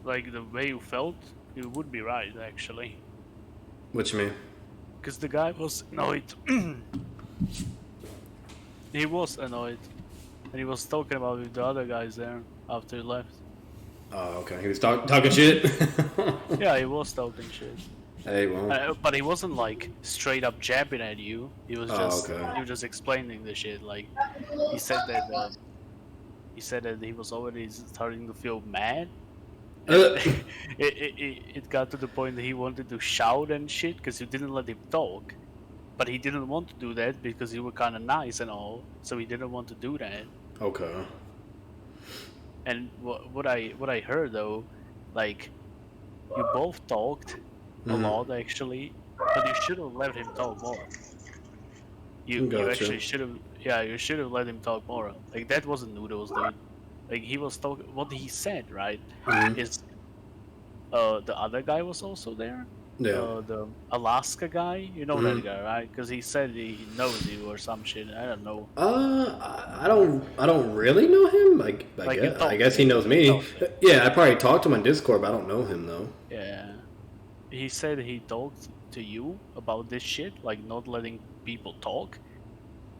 like the way you felt, you would be right actually. What you mean? Because the guy was annoyed. He was annoyed, and he was talking about with the other guys there after he left. Oh, okay. He was talking shit. Yeah, he was talking shit. Hey, well. But he wasn't like straight up jabbing at you. He was just okay. he was just explaining the shit. Like he said that he was already starting to feel mad. It got to the point that he wanted to shout and shit because you didn't let him talk. But he didn't want to do that because you were kind of nice and all, so he didn't want to do that. Okay. And what I heard though, like you both talked a lot actually, but you should have let him talk more. You actually should have, yeah, you should have let him talk more. Like that wasn't noodles, dude. Like he was talking. What he said, right, is the other guy was also there. Yeah. The Alaska guy, you know that guy, right? Because he said he knows you or some shit. I don't know. I don't really know him. I guess he knows me. Yeah, I probably talked to him on Discord, but I don't know him though. Yeah, he said he talked to you about this shit, like not letting people talk,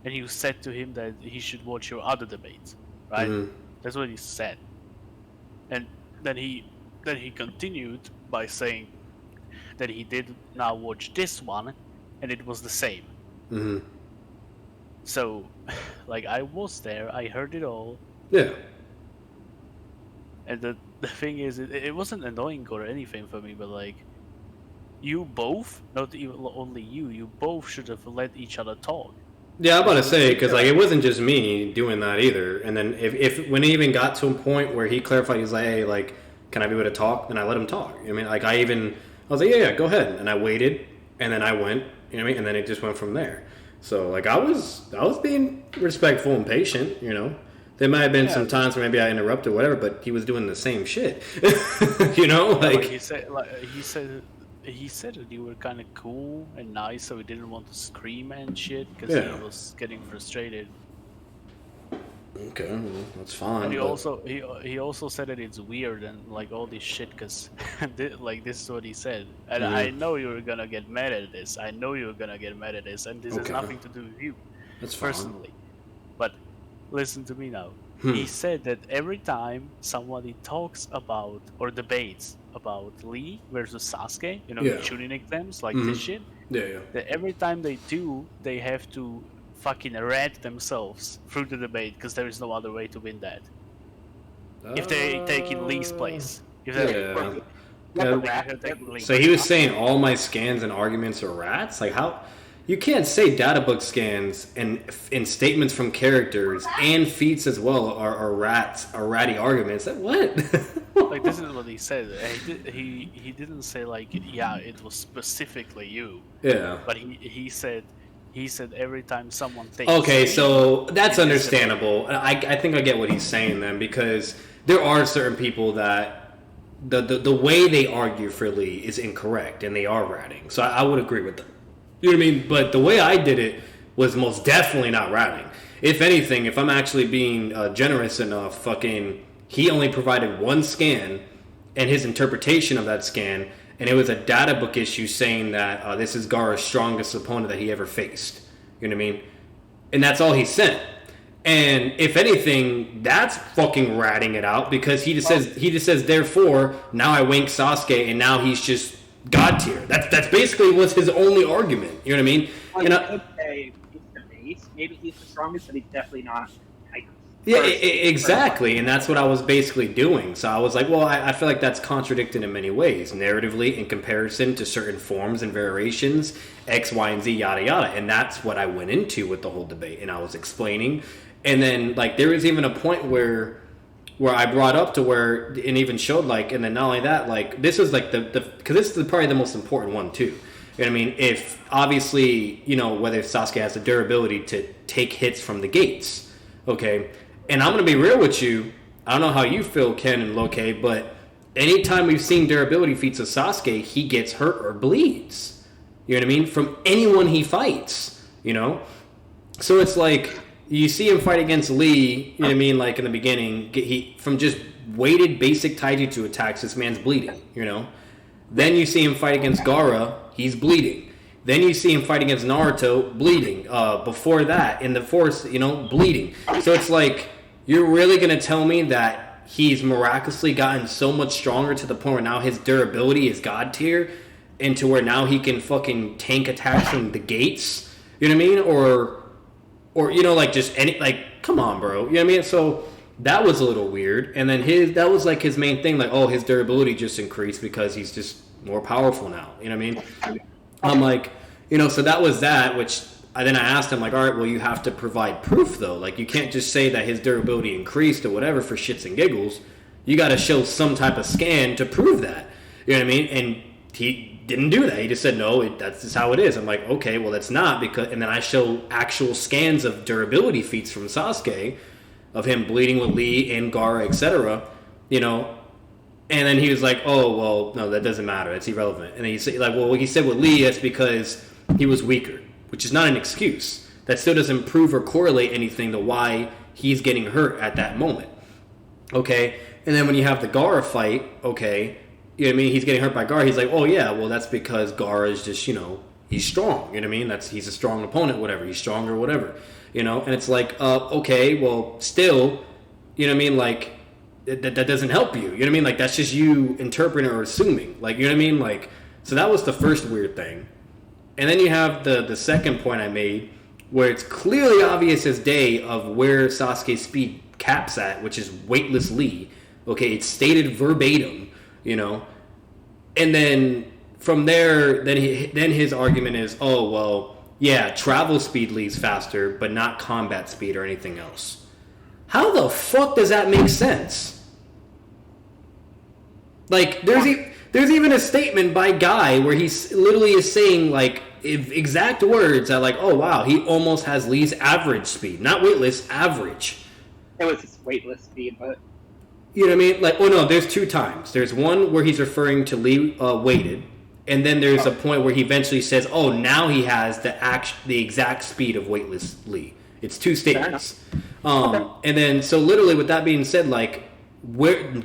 and you said to him that he should watch your other debates, right? That's what he said, and then he continued by saying that he did now watch this one, and it was the same. So, like, I was there, I heard it all. Yeah. And the thing is, it wasn't annoying or anything for me, but like, you both, not even only you both should have let each other talk. Yeah, I'm about to say, because like it wasn't just me doing that either. And then if when it even got to a point where he clarified, he's like, hey, like, can I be able to talk? Then I let him talk. I mean, like I was like, yeah, go ahead. And I waited, and then I went, you know what I mean? And then it just went from there. So, like, I was being respectful and patient, you know? There might have been some times where maybe I interrupted or whatever, but he was doing the same shit. You know? Like, he said that you were kind of cool and nice, so he didn't want to scream and shit, because he was getting frustrated. Okay, well, that's fine. And he also said that it's weird and like all this shit, because like this is what he said, and I know you were gonna get mad at this. I know you were gonna get mad at this, and this has nothing to do with you, personally. But listen to me now. He said that every time somebody talks about or debates about Lee versus Sasuke, you know, the Chunin exams, like this shit. That every time they do, they have to fucking rat themselves through the debate, because there is no other way to win that. If they take in Lee's place. So he was saying all my scans and arguments are rats? Like, how? You can't say data book scans and statements from characters and feats as well are ratty arguments. Like, what? Like, this is what he said. He didn't say like, yeah, it was specifically you. Yeah. But he said every time someone thinks. Okay, so that's understandable. I think I get what he's saying then, because there are certain people that the way they argue for Lee is incorrect and they are ratting. So I would agree with them. You know what I mean? But the way I did it was most definitely not ratting. If anything, if I'm actually being generous enough, he only provided one scan and his interpretation of that scan, and it was a data book issue saying that this is Gaara's strongest opponent that he ever faced. You know what I mean? And that's all he sent. And if anything, that's fucking ratting it out, because he just says therefore now I wank Sasuke and now he's just God tier. That's basically was his only argument. You know what I mean? Well, you could say he's the base. Maybe he's the strongest, but he's definitely not. Yeah, exactly, and that's what I was basically doing. So I was like, well, I feel like that's contradicted in many ways, narratively, in comparison to certain forms and variations, X, Y, and Z, yada, yada. And that's what I went into with the whole debate, and I was explaining. And then, like, there was even a point where I brought up to where it even showed, like, and then not only that, like, this was, like, because this is probably the most important one, too. You know what I mean? If, obviously, you know, whether Sasuke has the durability to take hits from the gates, okay? And I'm going to be real with you. I don't know how you feel, Ken and Loke, but anytime we've seen durability feats of Sasuke, he gets hurt or bleeds. You know what I mean? From anyone he fights, you know? So it's like, you see him fight against Lee, you know what I mean, like in the beginning, from just weighted basic taijutsu attacks, this man's bleeding, you know? Then you see him fight against Gaara, he's bleeding. Then you see him fight against Naruto, bleeding. Before that, in the forest, you know, bleeding. So it's like, you're really going to tell me that he's miraculously gotten so much stronger to the point where now his durability is god tier, and to where now he can fucking tank attacks from the gates? You know what I mean? Or you know, like, just any, like, come on, bro. You know what I mean? So that was a little weird. And then that was like his main thing, like, oh, his durability just increased because he's just more powerful now. You know what I mean? I'm like, you know, so that was that, which then I asked him, like, all right, well, you have to provide proof, though. Like, you can't just say that his durability increased or whatever for shits and giggles. You got to show some type of scan to prove that. You know what I mean? And he didn't do that. He just said, no, that's just how it is. I'm like, okay, well, that's not, because, and then I show actual scans of durability feats from Sasuke, of him bleeding with Lee and Gaara, etc., you know. And then he was like, oh, well, no, that doesn't matter. It's irrelevant. And then he said, like, well, he said with Lee, that's because he was weaker, which is not an excuse. That still doesn't prove or correlate anything to why he's getting hurt at that moment. Okay? And then when you have the Gaara fight, okay, you know what I mean? He's getting hurt by Gaara. He's like, oh, yeah, well, that's because Gaara is just, you know, he's strong. You know what I mean? He's a strong opponent, whatever. He's stronger, whatever. You know? And it's like, okay, well, still, you know what I mean? Like, that doesn't help you. You know what I mean? Like, that's just you interpreting or assuming. Like, you know what I mean? Like, so that was the first weird thing. And then you have the second point I made, where it's clearly obvious as day of where Sasuke's speed caps at, which is weightless Lee. Okay, it's stated verbatim, you know. And then from there, then his argument is, oh, well, yeah, travel speed Lee's faster, but not combat speed or anything else. How the fuck does that make sense? Like, there's even a statement by Guy where he literally is saying, like, exact words that, like, oh, wow, he almost has Lee's average speed. Not weightless, average. It was his weightless speed, but... You know what I mean? Like, oh, no, there's two times. There's one where he's referring to Lee weighted, and then there's a point where he eventually says, oh, now he has the exact speed of weightless Lee. It's two statements. Okay. And then, so literally, with that being said, like,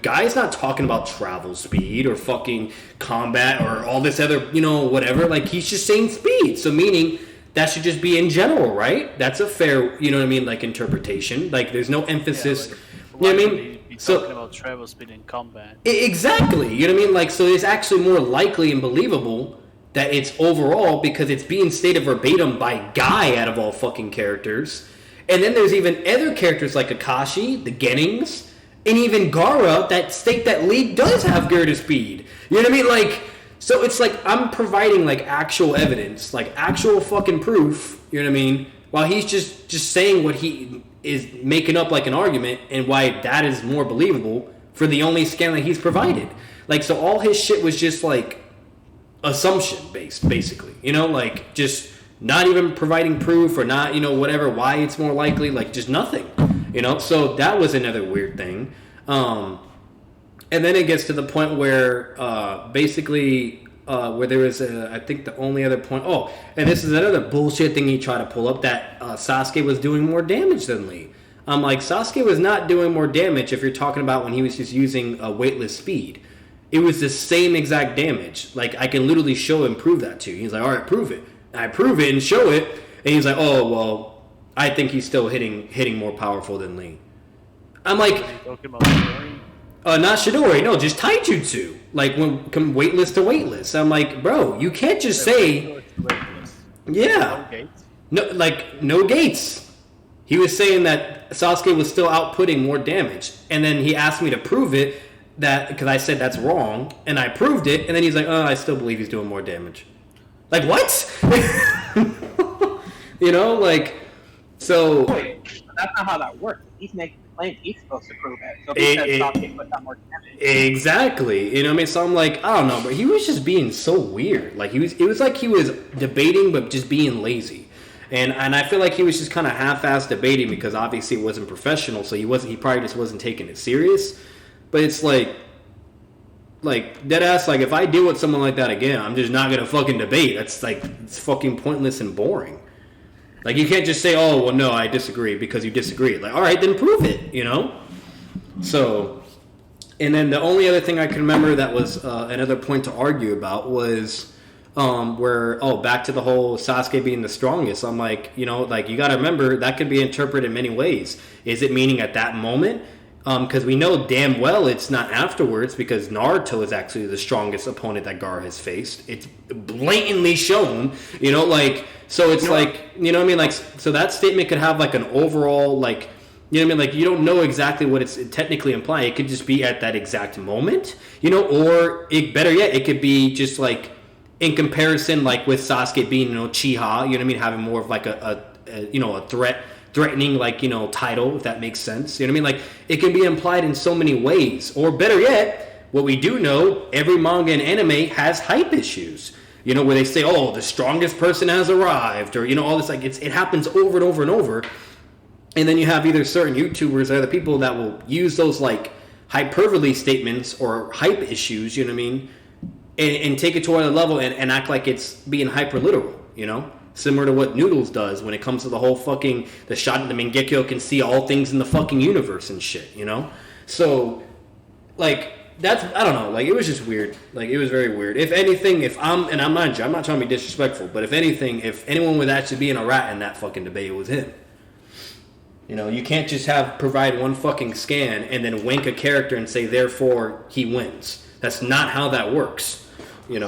Guy's not talking about travel speed or fucking combat or all this other, you know, whatever. Like, he's just saying speed. So meaning that should just be in general, right? That's a fair, you know what I mean, like, interpretation. Like, there's no emphasis. Yeah, like, you know what I mean? So talking about travel speed in combat. Exactly. You know what I mean? Like, so it's actually more likely and believable that it's overall, because it's being stated verbatim by Guy out of all fucking characters. And then there's even other characters like Akashi, the Gennings, and even Gaara that state that Lee does have greater speed. You know what I mean? Like, so it's like I'm providing, like, actual evidence, like actual fucking proof, you know what I mean? While he's just saying what he is making up like an argument, and why that is more believable for the only scan that he's provided. Like, so all his shit was just like assumption based, basically. You know, like, just not even providing proof or not, you know, whatever, why it's more likely, like, just nothing. You know, so that was another weird thing. And then it gets to the point where basically where there was, I think the only other point, and this is another bullshit thing he tried to pull up, that Sasuke was doing more damage than Lee. I'm like, Sasuke was not doing more damage if you're talking about when he was just using a weightless speed. It was the same exact damage. Like, I can literally show and prove that to you. He's like, all right, prove it. And I prove it and show it, and he's like, oh, well, I think he's still hitting more powerful than Lee. I'm like, talking about Shidori? Not Shidori, no, just taijutsu. Like, when come weightless to weightless. I'm like, bro, you can't just say, yeah, no gates. No, like, no gates. He was saying that Sasuke was still outputting more damage, and then he asked me to prove it, that because I said that's wrong, and I proved it, and then he's like, oh, I still believe he's doing more damage. Like, what? You know, like. So wait, that's not how that works. He's making the claim he's supposed to prove it. So he says Sasuke put down more damage. Exactly. You know what I mean? So I'm like, I don't know, but he was just being so weird. Like, it was like he was debating but just being lazy. And I feel like he was just kind of half-assed debating because obviously it wasn't professional, so he probably just wasn't taking it serious. But it's like dead ass, like, if I deal with someone like that again, I'm just not gonna fucking debate. That's like, it's fucking pointless and boring. Like, you can't just say, oh, well, no, I disagree because you disagree. Like, all right, then prove it, you know? So, And then the only other thing I can remember that was another point to argue about was back to the whole Sasuke being the strongest. I'm like, you got to remember that could be interpreted in many ways. Is it meaning at that moment? Because we know damn well it's not afterwards, because Naruto is actually the strongest opponent that Gaara has faced. It's blatantly shown, so it's so that statement could have like an overall, like, you don't know exactly what it's technically implying. It could just be at that exact moment, or better yet, it could be just like in comparison, like with Sasuke being, Chiha, having more of like a threatening, like, title, if that makes sense. Like, it can be implied in so many ways. Or better yet, what we do know, every manga and anime has hype issues. Where they say, oh, the strongest person has arrived, or, all this, like, it happens over and over and over. And then you have either certain YouTubers or other people that will use those, like, hyperbole statements or hype issues, and take it to another level and act like it's being hyper literal, Similar to what Noodles does when it comes to the whole fucking, the shot of the Mangekyo can see all things in the fucking universe and shit, So, like, I don't know, like, it was just weird. Like, it was very weird. If anything, I'm not trying to be disrespectful, but if anything, if anyone was actually being a rat in that fucking debate, it was him. You can't just provide one fucking scan and then wank a character and say, therefore, he wins. That's not how that works, You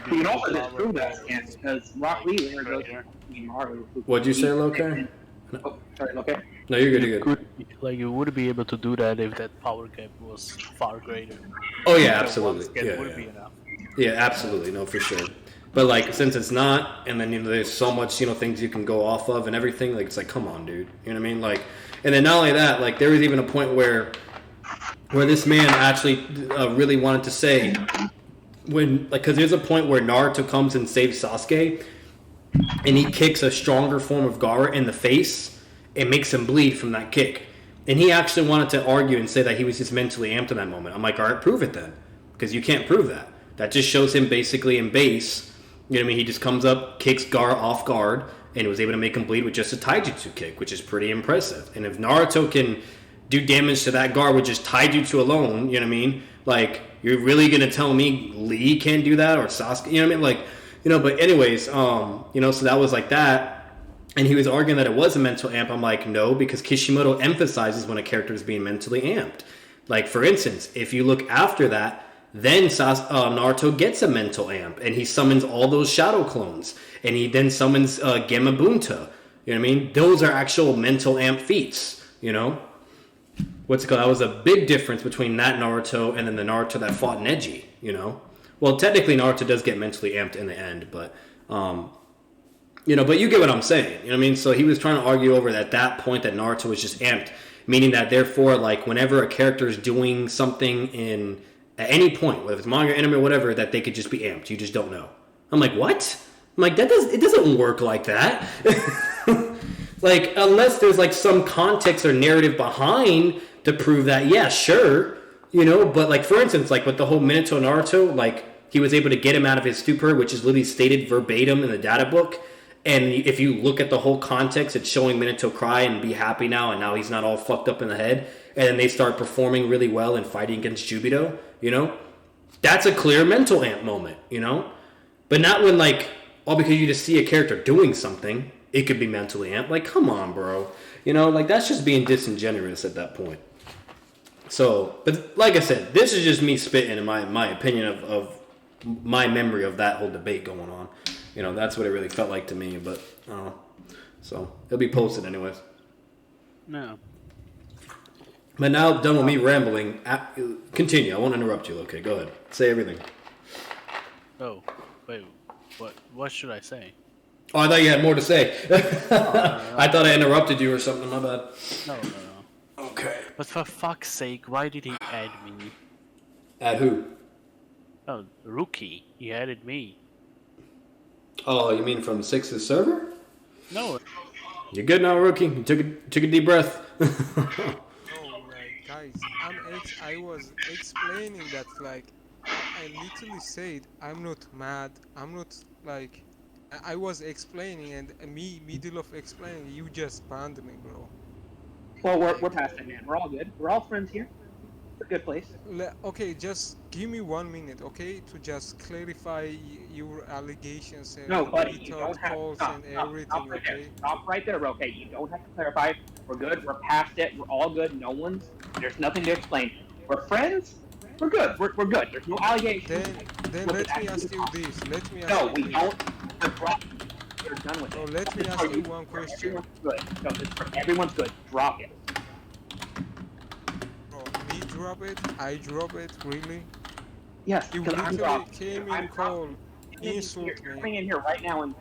can also disprove that scan, because Rock Lee later goes to Maru. What'd you say, Loke? Oh, sorry, Loke? No, you're good. You would be able to do that if that power gap was far greater. Oh yeah, absolutely. Would be enough. Yeah, absolutely. No, for sure. But like, since it's not, and then there's so much things you can go off of and everything. Like, it's like, come on, dude. You know what I mean? Like, and then not only that, like, there was even a point where this man actually really wanted to say, because there's a point where Naruto comes and saves Sasuke, and he kicks a stronger form of Gaara in the face and makes him bleed from that kick. And he actually wanted to argue and say that he was just mentally amped in that moment. I'm like, all right, prove it then, because you can't prove that. That just shows him basically in base. You know what I mean? He just comes up, kicks Gaara off guard, and was able to make him bleed with just a taijutsu kick, which is pretty impressive. And if Naruto can do damage to that Gaara with just taijutsu alone, you know what I mean? Like, you're really gonna tell me Lee can't do that, or Sasuke? You know what I mean? Like, but anyways, so that was like that. And he was arguing that it was a mental amp. I'm like, no, because Kishimoto emphasizes when a character is being mentally amped. Like, for instance, if you look after that, then Naruto gets a mental amp, and he summons all those shadow clones, and he then summons Gemabunta. You know what I mean? Those are actual mental amp feats, What's it called? That was a big difference between that Naruto and then the Naruto that fought Neji, Well, technically Naruto does get mentally amped in the end, but, but you get what I'm saying, you know what I mean? So he was trying to argue over at that point that Naruto was just amped, meaning that therefore, like, whenever a character is doing something at any point, whether it's manga, anime, or whatever, that they could just be amped. You just don't know. I'm like, what? I'm like, it doesn't work like that. Like, unless there's like some context or narrative behind to prove that, yeah, sure, But like, for instance, like with the whole Minato Naruto, like, he was able to get him out of his stupor, which is literally stated verbatim in the data book. And if you look at the whole context, it's showing Minato cry and be happy now, and now he's not all fucked up in the head. And then they start performing really well and fighting against Jubito, That's a clear mental amp moment, But not when, like, all because you just see a character doing something, it could be mentally amped. Like, come on, bro. Like, that's just being disingenuous at that point. So, but like I said, this is just me spitting in my opinion of my memory of that whole debate going on. That's what it really felt like to me, but I don't know. So, it'll be posted anyways. No. But now, done with me rambling, continue. I won't interrupt you. Okay, go ahead. Say everything. Oh, wait. What should I say? Oh, I thought you had more to say. No. I thought I interrupted you or something. My bad. No. Okay. But for fuck's sake, why did he add me? Add who? Oh, Rookie. He added me. Oh, you mean from Six's server? No. You're good now, Rookie. You took a deep breath. Oh my guys, I was explaining that, like, I literally said I'm not mad. I'm not, like, I was explaining, and middle of explaining, you just banned me, bro. Well, we're past it, man. We're all good. We're all friends here. It's a good place. Okay, just give me 1 minute, okay, to just clarify your allegations and No, buddy, you retard don't have to calls stop. and Stop everything, right there. okay? Stop right there, okay? You don't have to clarify. We're good. We're past it. We're all good. There's nothing to explain. We're friends. We're good. We're good. There's no allegations. Then let me ask you this. Let me ask No, you we this. don't. We're done with it. Oh, let me ask you one question. Everyone's good. No, everyone's good. Drop it. Oh, me drop it? I drop it? Really? Yes, You because I'm literally dropping. came in I'm cold, You're insult me. coming in here right now and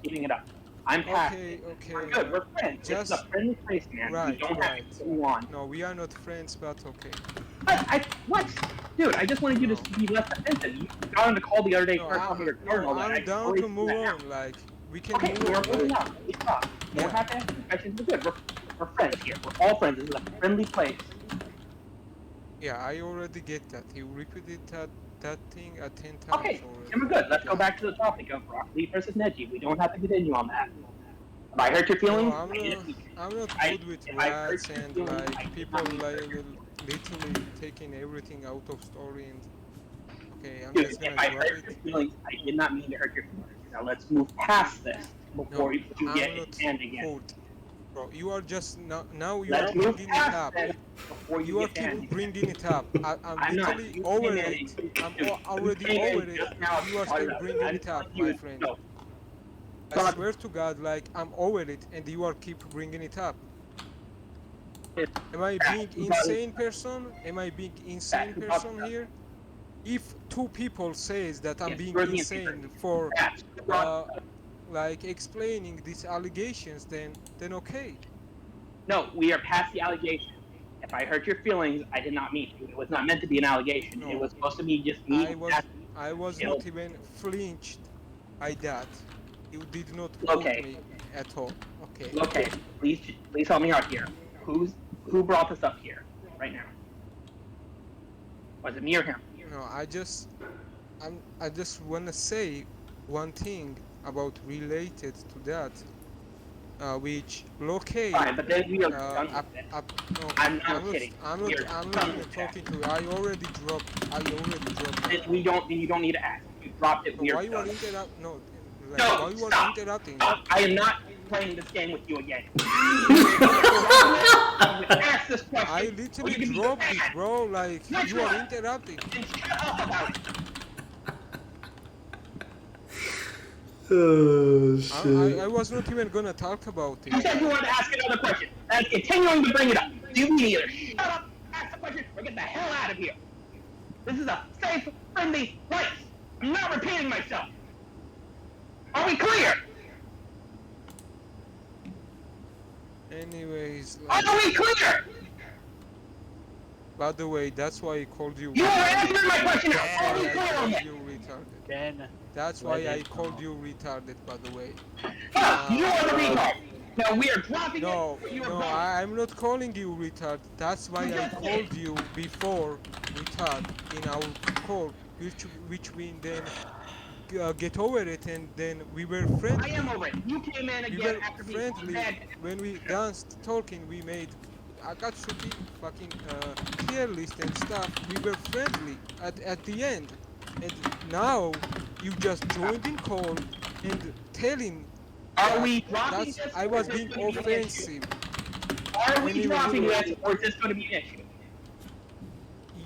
giving it up. I'm past. Okay, We're good. We're friends. This is a friendly place, man. Right, we don't have to go on. No, we are not friends, but okay. What? Dude, I just wanted you to be less offensive. You got on the call the other day. No, I'm down to move on. Like, we can Okay, move we're on. moving on. We stop. We don't have to ask questions. We're good. We're friends here. We're all friends. This is a friendly place. Yeah, I already get that. You repeated that thing 10 times Okay, already. and we're good. Let's go back to the topic of Rock Lee versus Neji. We don't have to continue on that. If I hurt your feelings, No, I'm not good with rats and like people like literally taking everything out of story and okay, I'm dude, just if gonna I drop hurt it. your feelings, I did not mean to hurt your feelings. Now let's move past this before you get I'm not hand again. hurt. Bro, you are just now you Let's are move bringing it past up. this before You are get hand keep again. bringing it up. I'm not. literally You over came in it. and- I'm dude, already you came in over it. just now You are and brought still up. bringing I'm it up, telling you, my friend. no. I swear to God, like I'm over it, and you are keep bringing it up. Am I being insane person? Am I being insane person here? If two people says that I'm Yes, being you're the insane for Yes. like explaining these allegations, then okay. No, we are past the allegation. If I hurt your feelings, I did not mean to. It was not meant to be an allegation. No. It was supposed to be just me. I was It'll- not even flinched by that. You did not Okay. hurt me at all. Okay. Okay, please help me out here. Who brought this up here right now? Was it me or him? No, I just wanna say one thing about related to that, which locate. Fine, but then we are done with it. No, I'm not kidding. I'm We are not done even with talking to you. I already dropped. Then you don't need to ask. You dropped it. No, We why are you are done. interrupt? No, like, No, why you are stop. interrupting? I am not playing this game with you again. Ask this question. I or you literally can be dropped it, mad. bro. Like Which you are one? interrupting. And shut up about it. Oh I was not even gonna talk about it. You said you wanted to ask another question. And I'm continuing to bring it up. You can either shut up, ask the question, or get the hell out of here. This is a safe, friendly place. I'm not repeating myself. Are we clear? Anyways, like, Are we clear? by the way, that's why I called you. You are answering my question now. That's Are why we I clear on called that? you retarded. Then That's why I called you retarded, by the way. Fuck, you are the retard. Now we are dropping No, it. You are no, gone. I'm not calling you retard. That's why I called you before retard in our call, which we then get over it, and then we were I friendly. am over it. You came in We again were after being friendly mad. when we danced, talking. We made Akatsuki fucking tier list and stuff. We were friendly at the end, and now you just joined in call and telling. Are we dropping That's this? I or was is this being gonna be an issue? offensive. Are we Anyway, dropping this, or is this going to be an issue?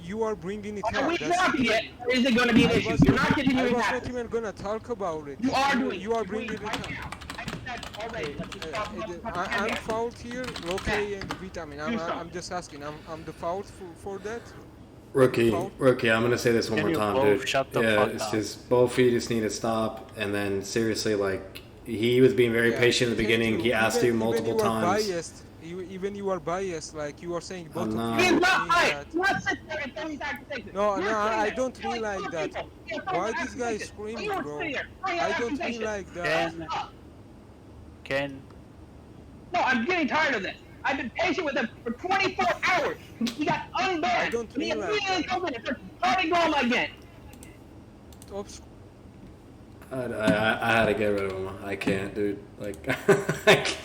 You are bringing it Are we up. That's dropping the it, thing. or is it going to be an I issue? was You're not I continuing was past not it. even gonna talk about it. You are doing. You are You're doing bringing it right up. now. I said already. Let's just talk about the I'm fucking fault here, Loki and Vitamin. Do I'm something. just asking. I'm the fault for that. Rookie, I'm gonna say this one Can more you time, both dude. shut the Yeah, fuck it's up? just both of you just need to stop. And then seriously, like he was being very Yeah, patient in the thank beginning. you. He asked you multiple even you are times. biased. Even you are biased. Like you are saying, both I'm of not. you He's mean not right. that. Do not sit there and tell me that accusations. No, You're no, saying I that. don't You're mean like like other that. people. You're Why throwing this guy is accusations. screaming, You were bro? sitting there throwing I don't mean accusations. like that. Ken, Ken, No, I'm getting tired of this. I've been patient with him for 24 hours. He got unbanned. I don't and he mean like immediately that. comes in and starts starting drama again. Stop I had to get rid of him. I can't, dude. Like,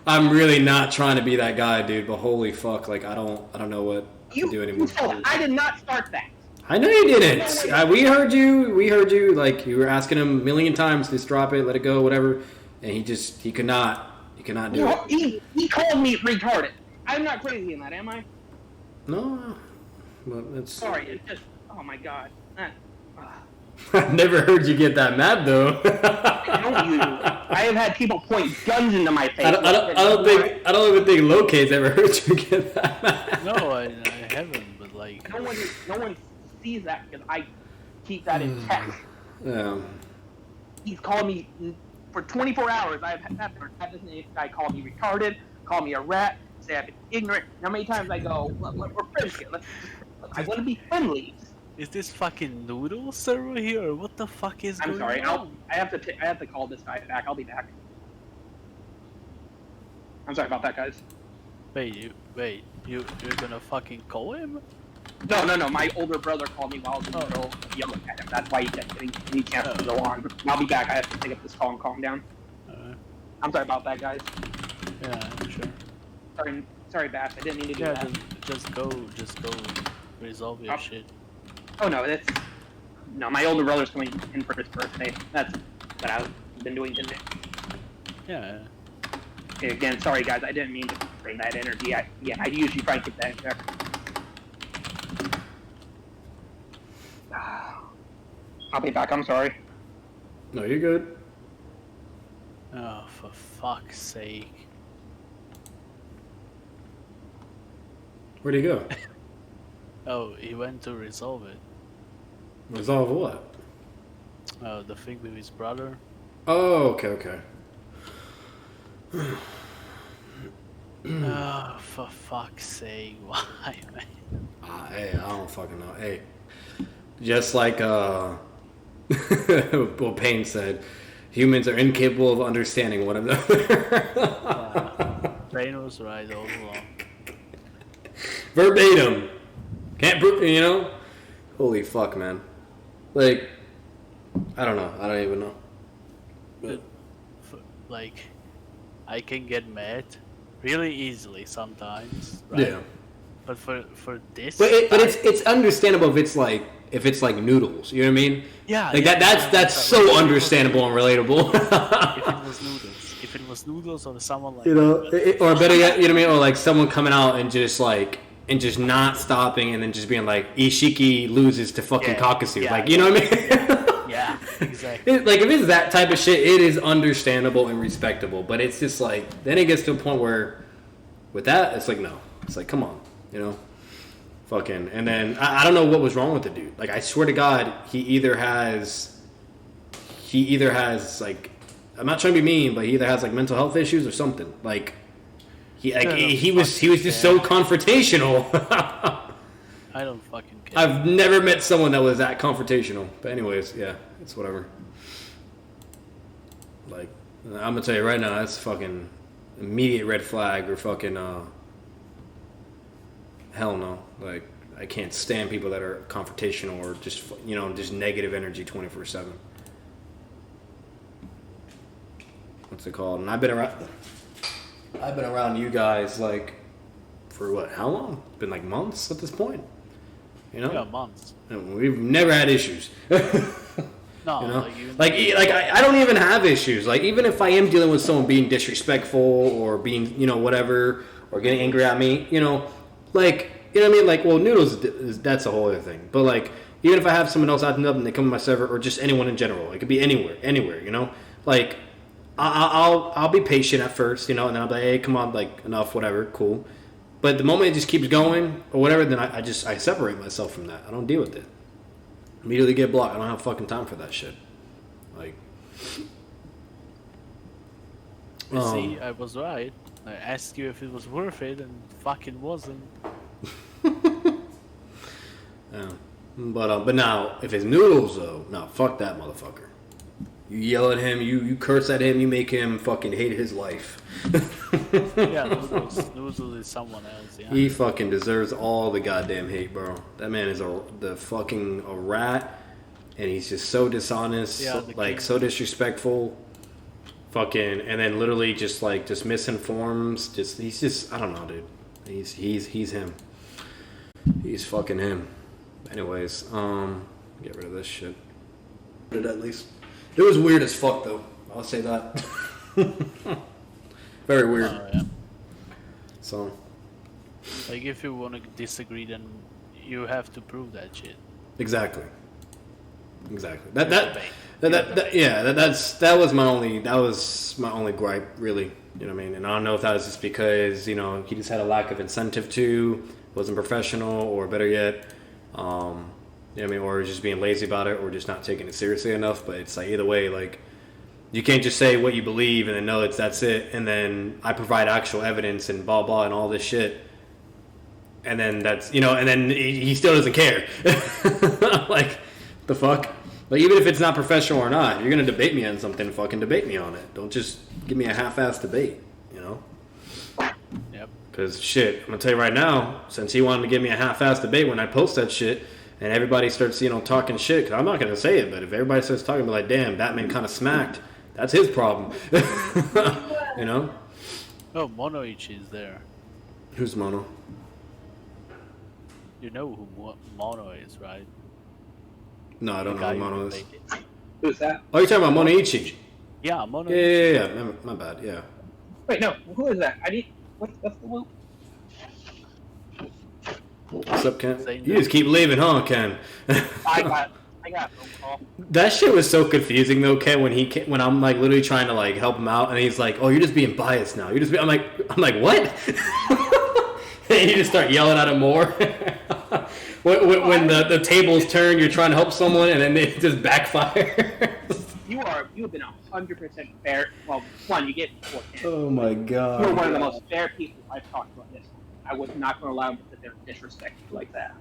I'm really not trying to be that guy, dude. But holy fuck, like I don't know what to do anymore. I did not start that. I know you didn't. We heard you. We heard you. Like you were asking him a million times, just drop it, let it go, whatever. And he could not do it. He called me retarded. I'm not crazy in that, am I? No, but it's. Sorry, it's just. Oh my god. I've never heard you get that mad though. I have had people point guns into my face. I don't even think Locate's ever heard you get that mad. No, I haven't. But like, no one sees that because I keep that in check. Yeah. He's called me for 24 hours. I've had this guy call me retarded, call me a rat, say I've been ignorant. How many times I go, we're friends here. I want to be friendly. Is this fucking noodle server here, or what the fuck is going on? I'm sorry. I have to call this guy back. I'll be back. I'm sorry about that, guys. You're gonna fucking call him? No. My older brother called me while I was in the middle of yelling at him. That's why he kept getting any chance to go on. But I'll be back. I have to pick up this call and calm down. I'm sorry about that, guys. Yeah, sure. Sorry, Bash. I didn't mean to do that. Just go resolve your shit. Oh no, my older brother's coming in for his birthday. That's what I've been doing today. Yeah. Okay, again, sorry guys, I didn't mean to bring that energy. I usually try to keep that in check. I'll be back, I'm sorry. No, you're good. Oh, for fuck's sake. Where'd he go? Oh, he went to resolve it. Resolve what? The thing with his brother. Oh, okay. Oh, for fuck's sake, why, man? Hey, I don't fucking know. Hey, just like what Payne said, humans are incapable of understanding one another. Payne was right all along. Verbatim. Can't prove, Holy fuck, man. Like, I don't know. I don't even know. But like, I can get mad really easily sometimes, right? Yeah. But for this, but it's understandable if it's like noodles. You know what I mean? Yeah. Like that's so understandable and relatable. If it was noodles or someone like or better yet, you know what I mean? Or like someone coming out and just not stopping and then just being like Ishiki loses to fucking Kakasu. Like, you know what I mean? Yeah, exactly. Like if it's that type of shit, it is understandable and respectable. But it's just like then it gets to a point where with that, it's like no. It's like come on, fucking. And then I don't know what was wrong with the dude. Like I swear to God, he either has like I'm not trying to be mean, but he either has like mental health issues or something. Like he was just so confrontational. I don't fucking care. I've never met someone that was that confrontational. But anyways, yeah, it's whatever. Like I'm gonna tell you right now, that's fucking immediate red flag or fucking hell no. Like I can't stand people that are confrontational or just just negative energy 24/7. What's it called? And I've been around you guys like for what? How long? Been like months at this point. Yeah, months. And we've never had issues. No, I don't even have issues. Like even if I am dealing with someone being disrespectful or being whatever or getting angry at me, like what I mean. Like noodles that's a whole other thing. But like even if I have someone else acting up and they come to my server or just anyone in general, it could be anywhere. Like. I'll be patient at first, and then I'll be like, hey, come on, like, enough, whatever, cool. But the moment it just keeps going, or whatever, then I separate myself from that. I don't deal with it. Immediately get blocked. I don't have fucking time for that shit. Like... See, I was right. I asked you if it was worth it, and fucking wasn't. Yeah. But now, if it's noodles, though, no, fuck that motherfucker. You yell at him, you curse at him, you make him fucking hate his life. Yeah, Noodles is someone else, yeah. He fucking deserves all the goddamn hate, bro. That man is a rat, and he's just so dishonest, so disrespectful. fucking, and then literally just like just misinforms. He's just I don't know, dude. He's him. He's fucking him. Anyways, get rid of this shit. At least it was weird as fuck though. I'll say that. Very weird. Yeah. So, like, if you want to disagree, then you have to prove that shit. exactly. That was my only gripe, really. You know what I mean? And I don't know if that was just because he just had a lack of incentive to, wasn't professional, or better yet, you know what I mean, or just being lazy about it, or just not taking it seriously enough. But it's like either way, like you can't just say what you believe and then know that's it, and then I provide actual evidence and blah blah and all this shit, and then that's and then he still doesn't care. Like the fuck. Like, even if it's not professional or not, you're gonna debate me on something, fucking debate me on it. Don't just give me a half-assed debate, Yep. Because shit, I'm gonna tell you right now, since he wanted to give me a half-assed debate when I post that shit, and everybody starts, talking shit, because I'm not gonna say it, but if everybody starts talking, be like, damn, Batman kind of smacked, that's his problem. Oh, Monoichi is there. Who's Mono? You know who Mono is, right? No, I don't know who Mono is. Who's that? Oh, you're talking about Monoichi? Yeah, Monoichi. Yeah. My bad, yeah. Wait, no. Who is that? What's the loop? What's up, Ken? You just keep leaving, huh, Ken? I got a phone call. That shit was so confusing though, Ken. When I'm like literally trying to like help him out, and he's like, "Oh, you're just being biased now. I'm like, what?" And you just start yelling at him more. when the tables turn, you're trying to help someone, and then it just backfires. You have been 100% fair. Well, one, you get 4 10. Oh my god. You're one of the most fair people I've talked about this. I was not going to allow him to sit there and disrespect you like that.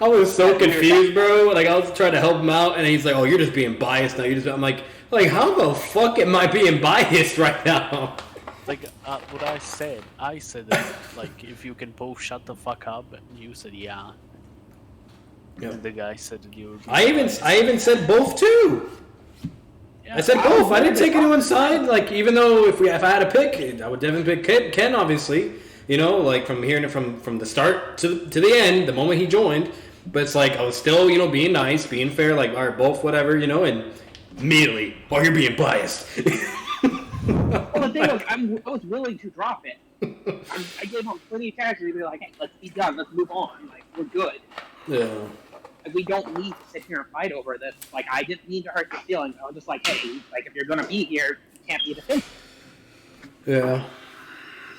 I was so confused, bro. Like, I was trying to help him out, and he's like, "Oh, you're just being biased now." I'm like, how the fuck am I being biased right now? Like, what I said that, like, if you can both shut the fuck up, and you said yeah. Yep. And the guy said that you were. I even said both too. Yeah, I said both. I didn't take anyone's side. Like, even though if I had to pick, I would definitely pick Ken. Obviously, like from hearing it from the start to the end, the moment he joined. But it's like I was still, being nice, being fair. Like, all right, both, whatever, and immediately, oh, you're being biased. Well, the thing was, I was willing to drop it. I gave him plenty of characters to be like, "Hey, let's be done. Let's move on. Like, we're good. Yeah. Like, we don't need to sit here and fight over this. Like, I didn't mean to hurt your feelings. I was just like, hey, like, if you're gonna be here, you can't be defensive." Yeah.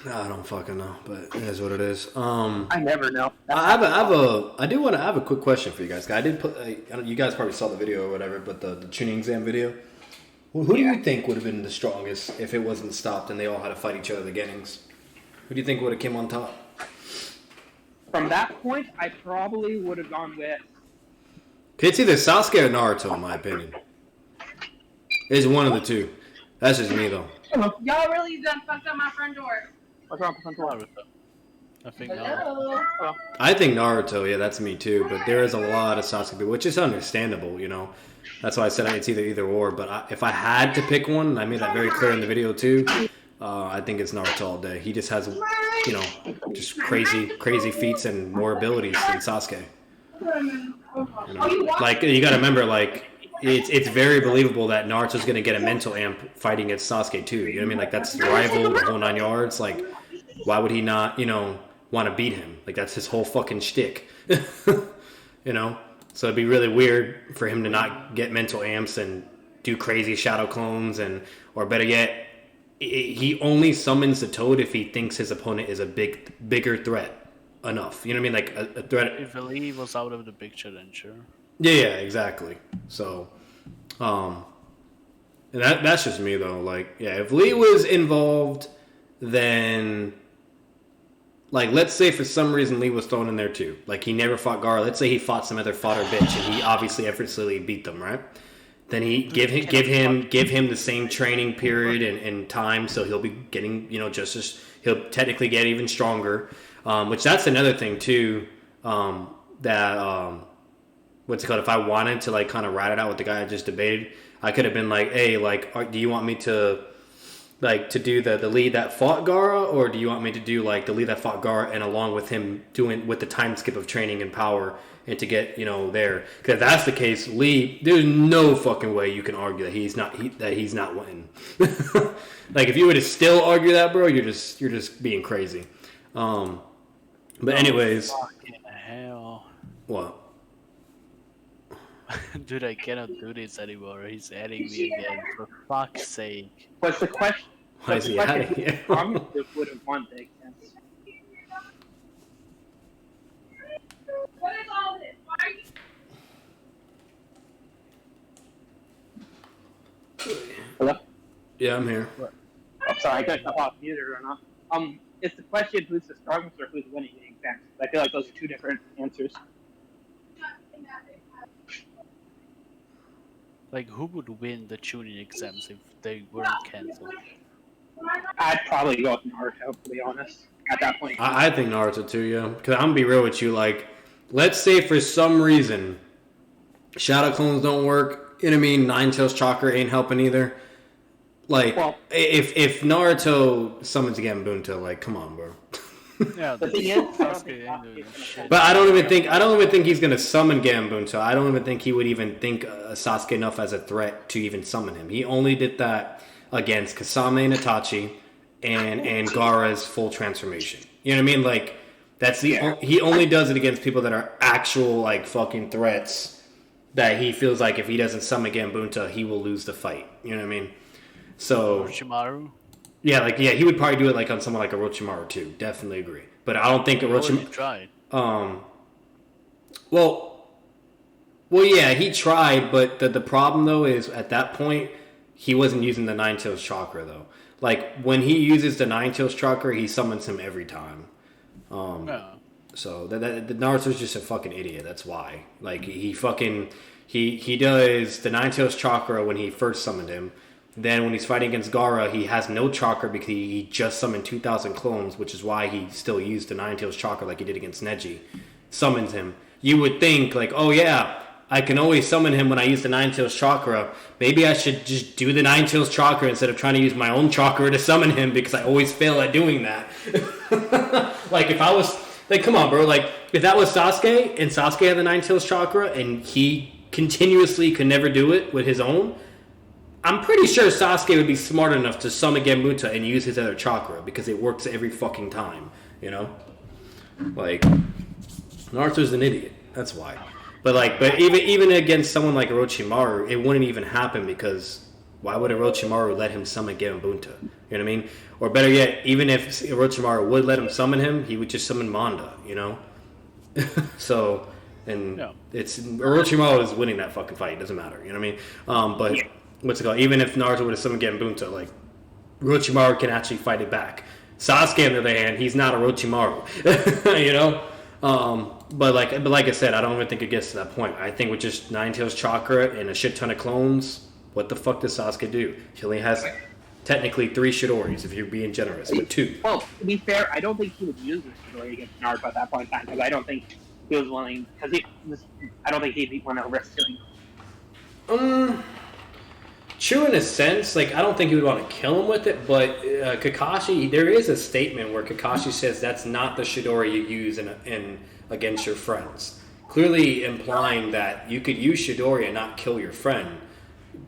I don't fucking know, but it is what it is. I never know. I have a quick question for you guys. I did put. You guys probably saw the video or whatever, but the Chunin exam video. Well, who do you think would have been the strongest if it wasn't stopped and they all had to fight each other at the beginnings? Who do you think would have came on top? From that point, I probably would have gone with. It's either Sasuke or Naruto, in my opinion. It's one of the two. That's just me, though. Y'all really done fucked up my front door. What's wrong with Naruto? I think Hello. I think Naruto, yeah, that's me too. But there is a lot of Sasuke, which is understandable, That's why I said it's either or. But if I had to pick one, I made that very clear in the video too. I think it's Naruto all day. He just has, just crazy feats and more abilities than Sasuke. Like, you got to remember, like, it's very believable that Naruto's going to get a mental amp fighting against Sasuke too. You know what I mean? Like, that's rival, the whole 9 yards. Like, why would he not, want to beat him? Like, that's his whole fucking shtick. So it'd be really weird for him to not get mental amps and do crazy shadow clones, or better yet, he only summons the toad if he thinks his opponent is a bigger threat enough. You know what I mean? Like a threat. If Lee was out of the picture, then sure. Yeah, exactly. So, that's just me though. Like, yeah, if Lee was involved, then. Like, let's say for some reason Lee was thrown in there too. Like, he never fought Gaara. Let's say he fought some other fodder bitch, and he obviously effortlessly beat them, right? Then he give him the same training period and time, so he'll be getting he'll technically get even stronger. Which that's another thing too. What's it called? If I wanted to like kind of ride it out with the guy I just debated, I could have been like, hey, like, do you want me to do the lead that fought Gara, or do you want me to do like the lead that fought Gara and along with him doing with the time skip of training and power and to get there? Because if that's the case, Lee, there's no fucking way you can argue that he's not winning. Like if you were to still argue that, bro, you're just being crazy. But anyways, fucking hell. What? Dude, I cannot do this anymore. He's adding me again. For fuck's sake. What's the question? Why is he adding you? Would have won the exam. What is all this? Why are you... Hello? Yeah, I'm here. I'm sorry, I got off muted or not. It's the question who's the strongest or who's winning the exam. I feel like those are two different answers. Like, who would win the Chunin exams if they weren't cancelled? I'd probably go with Naruto, to be honest, at that point. I think Naruto too, yeah. Because I'm gonna be real with you, like, let's say for some reason Shadow Clones don't work, you know what I mean? Nine Tails Chakra ain't helping either. Like, well, if Naruto summons again Bunta, like, come on, bro. Yeah, the thing is, but I don't even think he's gonna summon Gambunta. I don't even think he would even think Sasuke enough as a threat to even summon him. He only did that against Kasame and Itachi and Gaara's full transformation. You know what I mean? Like that's he only does it against people that are actual like fucking threats that he feels like if he doesn't summon Gambunta, he will lose the fight. You know what I mean? So Orochimaru? Yeah, he would probably do it like on someone like Orochimaru too. Definitely agree. But I don't think Orochimaru tried. Well, yeah, he tried, but the problem though is at that point he wasn't using the Nine Tails Chakra though. Like when he uses the Nine Tails Chakra, he summons him every time. So the Naruto's just a fucking idiot. That's why. Like he does the Nine Tails Chakra when he first summoned him. Then when he's fighting against Gaara, he has no chakra because he just summoned 2,000 clones, which is why he still used the Nine Tails chakra like he did against Neji. Summons him. You would think, like, oh yeah, I can always summon him when I use the Nine Tails chakra. Maybe I should just do the Nine Tails chakra instead of trying to use my own chakra to summon him because I always fail at doing that. Like, if I was... Like, come on, bro. Like, if that was Sasuke, and Sasuke had the Nine Tails chakra, and he continuously could never do it with his own... I'm pretty sure Sasuke would be smart enough to summon Genmuta and use his other chakra because it works every fucking time, you know? Like, Naruto's an idiot. That's why. But even against someone like Orochimaru, it wouldn't even happen because why would Orochimaru let him summon Genbunta? You know what I mean? Or better yet, even if Orochimaru would let him summon him, he would just summon Manda, you know? So, and it's Orochimaru is winning that fucking fight. It doesn't matter, you know what I mean? But... Yeah. What's it called? Even if Naruto would have summoned Genbunta, like Orochimaru can actually fight it back. Sasuke, on the other hand, he's not Orochimaru, you know. But like I said, I don't even think it gets to that point. I think with just Nine Tails chakra and a shit ton of clones, what the fuck does Sasuke do? He only has technically 3 Shidoris, if you're being generous, but 2. Well, to be fair, I don't think he would use the Shidori against Naruto at that point in time because I don't think he was willing. I don't think he'd want to risk doing. True in a sense, like I don't think he would want to kill him with it, but Kakashi, there is a statement where Kakashi says that's not the Chidori you use in against your friends, clearly implying that you could use Chidori and not kill your friend.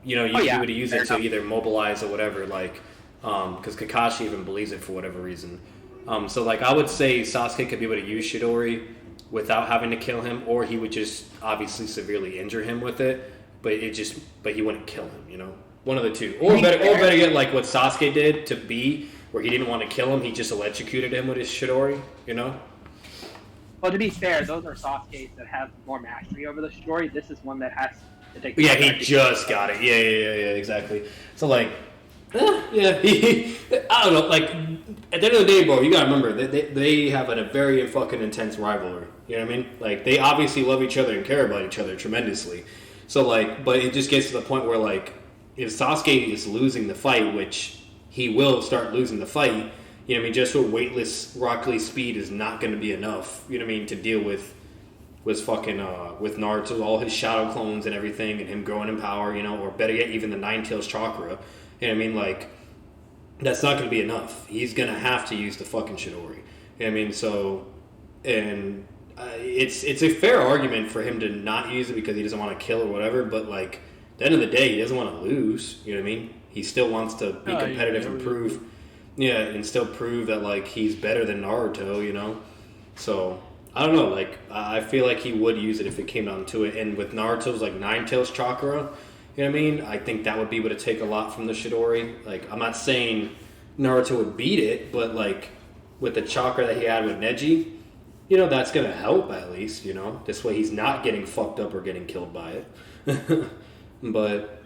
You know, you would use it to either mobilize or whatever, like because Kakashi even believes it for whatever reason. So like I would say Sasuke could be able to use Chidori without having to kill him, or he would just obviously severely injure him with it. But he wouldn't kill him, you know? One of the two. Or better yet, like what Sasuke did to B, where he didn't want to kill him, he just electrocuted him with his Chidori, you know? Well, to be fair, those are Sasuke's that have more mastery over the Chidori. This is one that has to take... Yeah, he just got it. Yeah, exactly. So, like, I don't know, like, at the end of the day, bro, you gotta remember, they have a very fucking intense rivalry, you know what I mean? Like, they obviously love each other and care about each other tremendously. So, like, but it just gets to the point where, like, if Sasuke is losing the fight, which he will start losing the fight, you know what I mean, just with weightless Rock Lee speed is not going to be enough, you know what I mean, to deal with was fucking with Naruto, all his shadow clones and everything, and him growing in power, you know, or better yet, even the Nine Tails chakra. You know what I mean? Like, that's not going to be enough. He's going to have to use the fucking Chidori. You know what I mean? So, and it's a fair argument for him to not use it because he doesn't want to kill or whatever, but like, at the end of the day, he doesn't want to lose. You know what I mean? He still wants to be competitive and prove, and still prove that like he's better than Naruto, you know? So, I don't know, like, I feel like he would use it if it came down to it. And with Naruto's, like, Nine Tails chakra, you know what I mean? I think that would be able to take a lot from the Chidori. Like, I'm not saying Naruto would beat it, but, like, with the chakra that he had with Neji, you know, that's going to help at least, you know? This way he's not getting fucked up or getting killed by it. but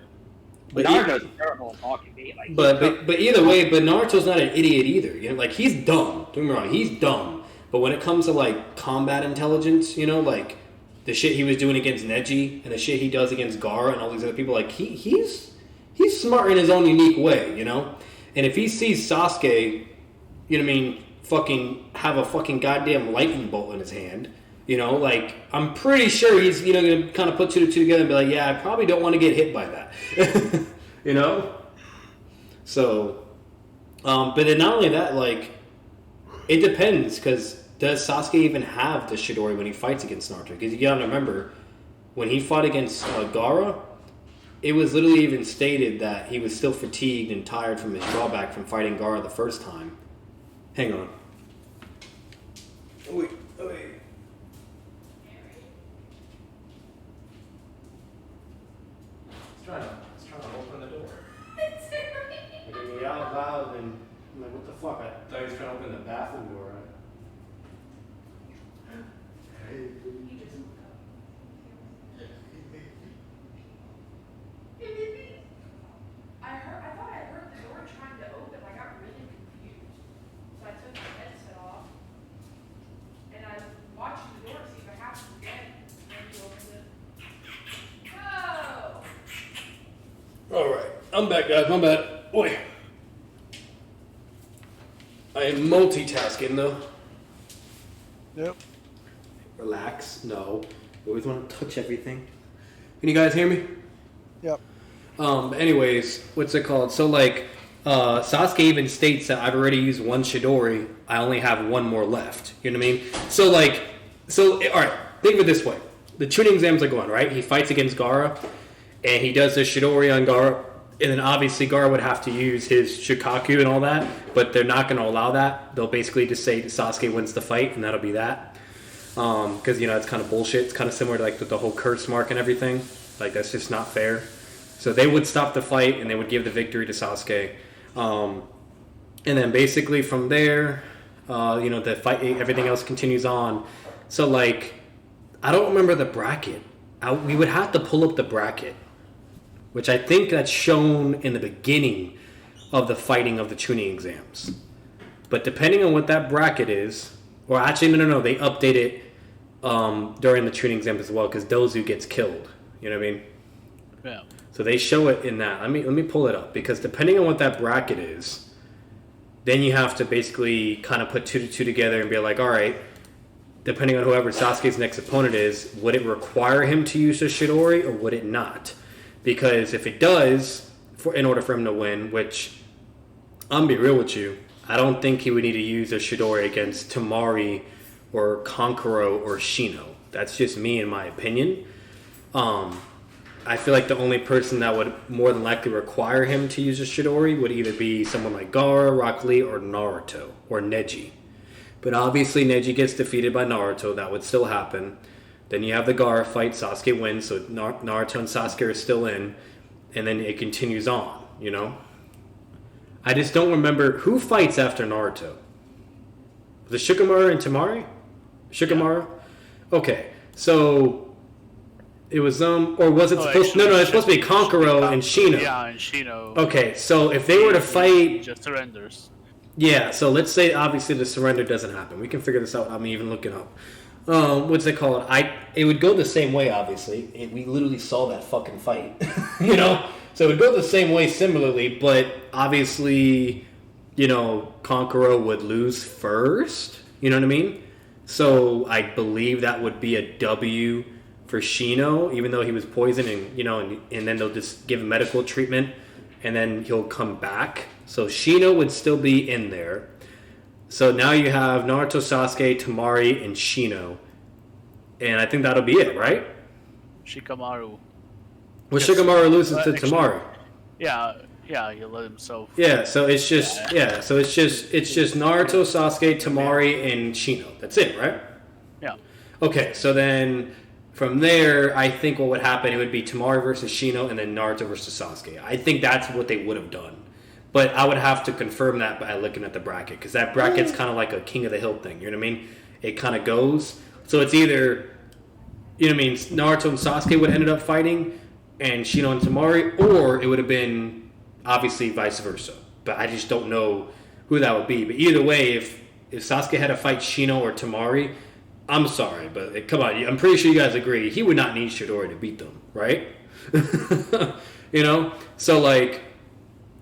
Naruto's terrible at talking to me. Like, but either way, but Naruto's not an idiot either. You know, like, he's dumb. Don't get me wrong, he's dumb. But when it comes to, like, combat intelligence, you know, like, the shit he was doing against Neji and the shit he does against Gaara and all these other people, like, he's smart in his own unique way, you know? And if he sees Sasuke, you know what I mean, fucking have a fucking goddamn lightning bolt in his hand, you know, like, I'm pretty sure he's, you know, going to kind of put two and two together and be like, yeah, I probably don't want to get hit by that, you know? So, but then not only that, like, it depends, because does Sasuke even have the Chidori when he fights against Naruto? Because you gotta remember, when he fought against Gaara, it was literally even stated that he was still fatigued and tired from his drawback from fighting Gaara the first time. Hang on. Wait. He's trying to open the door. Like, he out loud and I'm like, what the fuck? I thought he was trying to open the bathroom door, right? I thought I heard the door trying to open. Like, I'm really confused. So I took my headset off, and I was watching the door to see if it happened again. And he opened it. Go! Alright, I'm back, guys. My bad. Boy. I am multitasking, though. Yep. Relax. No. You always want to touch everything. Can you guys hear me? Yep. Anyways, what's it called? So, like, Sasuke even states that I've already used one Chidori. I only have one more left. You know what I mean? So, like, alright, think of it this way. The Chunin exams are going, right? He fights against Gaara, and he does the Chidori on Gaara, and then obviously Gaara would have to use his Shikaku and all that, but they're not going to allow that. They'll basically just say Sasuke wins the fight, and that'll be that. Because, you know, it's kind of bullshit. It's kind of similar to, like, the whole curse mark and everything. Like, that's just not fair. So they would stop the fight, and they would give the victory to Sasuke. And then basically from there, you know, the fight, everything else continues on. So, like, I don't remember the bracket. We would have to pull up the bracket, which I think that's shown in the beginning of the fighting of the Chunin exams. But depending on what that bracket is, or actually, no, they update it during the Chunin exam as well, because Dozu gets killed. You know what I mean? Yeah. So they show it in that. Let me pull it up, because depending on what that bracket is, then you have to basically kind of put two to two together and be like, all right, depending on whoever Sasuke's next opponent is, would it require him to use a Chidori or would it not? Because if it does, in order for him to win, which I'm gonna be real with you, I don't think he would need to use a Chidori against Temari or Kankuro or Shino. That's just me in my opinion. I feel like the only person that would more than likely require him to use a Chidori would either be someone like Gaara, Rock Lee, or Naruto, or Neji. But obviously Neji gets defeated by Naruto, that would still happen. Then you have the Gaara fight, Sasuke wins, so Naruto and Sasuke are still in, and then it continues on, you know? I just don't remember who fights after Naruto. Was it Shikamaru and Temari? Shikamaru? Okay, so it was or was it supposed to, no, it's supposed to be Kankuro and Shino. Yeah, and Shino. Okay, so if they were to fight, just surrenders. Yeah, so let's say obviously the surrender doesn't happen. We can figure this out. I'm even looking up. What's it called? It would go the same way. Obviously, we literally saw that fucking fight. You know, so it would go the same way similarly. But obviously, you know, Kankuro would lose first. You know what I mean? So I believe that would be a W for Shino, even though he was poisoned, and then they'll just give him medical treatment, and then he'll come back. So Shino would still be in there. So now you have Naruto, Sasuke, Temari, and Shino, and I think that'll be it, right? Shikamaru. Well, Shikamaru loses to Temari. Yeah, he let himself. Yeah, so it's just it's just Naruto, Sasuke, Temari, and Shino. That's it, right? Yeah. Okay, so then from there, I think what would happen, it would be Temari versus Shino, and then Naruto versus Sasuke. I think that's what they would have done. But I would have to confirm that by looking at the bracket, because that bracket's kind of like a King of the Hill thing, you know what I mean? It kind of goes. So it's either, you know what I mean, Naruto and Sasuke would have ended up fighting, and Shino and Temari, or it would have been obviously vice versa. But I just don't know who that would be. But either way, if Sasuke had to fight Shino or Temari, I'm sorry, but come on, I'm pretty sure you guys agree, he would not need Chidori to beat them, right? You know? So, like,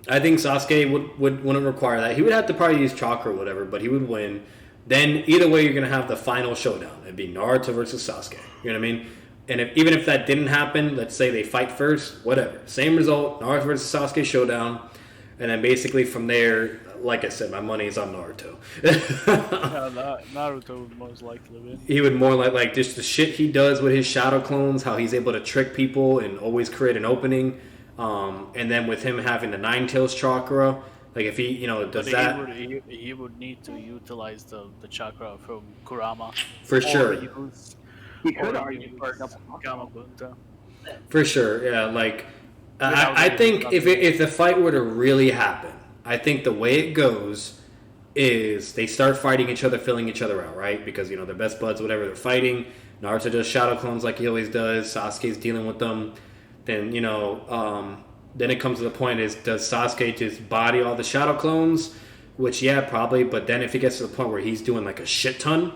I think Sasuke wouldn't require that. He would have to probably use chakra or whatever, but he would win. Then, either way, you're going to have the final showdown. It'd be Naruto versus Sasuke. You know what I mean? And even if that didn't happen, let's say they fight first, whatever. Same result, Naruto versus Sasuke showdown. And then basically from there, like I said, my money is on Naruto. Naruto would most likely win. He would more like just the shit he does with his shadow clones, how he's able to trick people and always create an opening. And then with him having the Nine Tails chakra, like if he, does that... He would need to utilize the chakra from Kurama. For sure. He could argue for a double Gamabunta. For sure, yeah. Like, I think if the fight were to really happen, I think the way it goes is they start fighting each other, filling each other out, right? Because, they're best buds, whatever, they're fighting. Naruto does shadow clones like he always does. Sasuke's dealing with them. Then, then it comes to the point is, does Sasuke just body all the shadow clones? Which, yeah, probably. But then if he gets to the point where he's doing like a shit ton,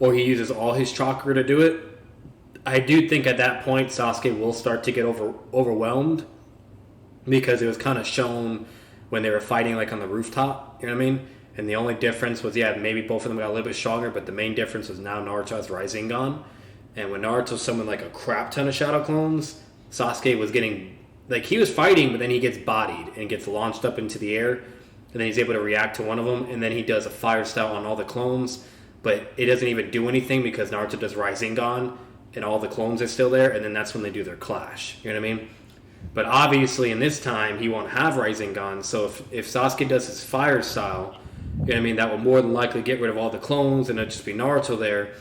or he uses all his chakra to do it, I do think at that point Sasuke will start to get overwhelmed, because it was kind of shown when they were fighting like on the rooftop, you know what I mean? And the only difference was, maybe both of them got a little bit stronger, but the main difference was now Naruto has Rasengan. And when Naruto summoned like a crap ton of shadow clones, Sasuke was getting, like, he was fighting, but then he gets bodied and gets launched up into the air, and then he's able to react to one of them, and then he does a fire style on all the clones, but it doesn't even do anything because Naruto does Rasengan and all the clones are still there, and then that's when they do their clash, you know what I mean? But obviously in this time he won't have Rasengan, so if Sasuke does his fire style, you know what I mean, that will more than likely get rid of all the clones, and it'll just be Naruto there.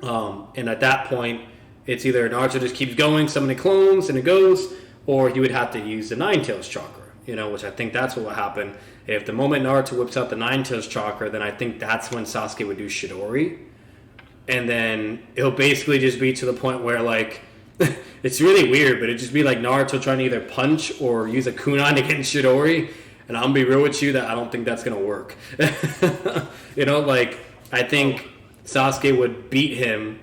And at that point, it's either Naruto just keeps going, summoning clones, and it goes, or he would have to use the Nine Tails chakra, which I think that's what will happen. If the moment Naruto whips out the Nine Tails chakra, then I think that's when Sasuke would do Chidori. And then it'll basically just be to the point where, like, it's really weird, but it'd just be like Naruto trying to either punch or use a kunai against Chidori. And I'm gonna be real with you that I don't think that's gonna work. I think Sasuke would beat him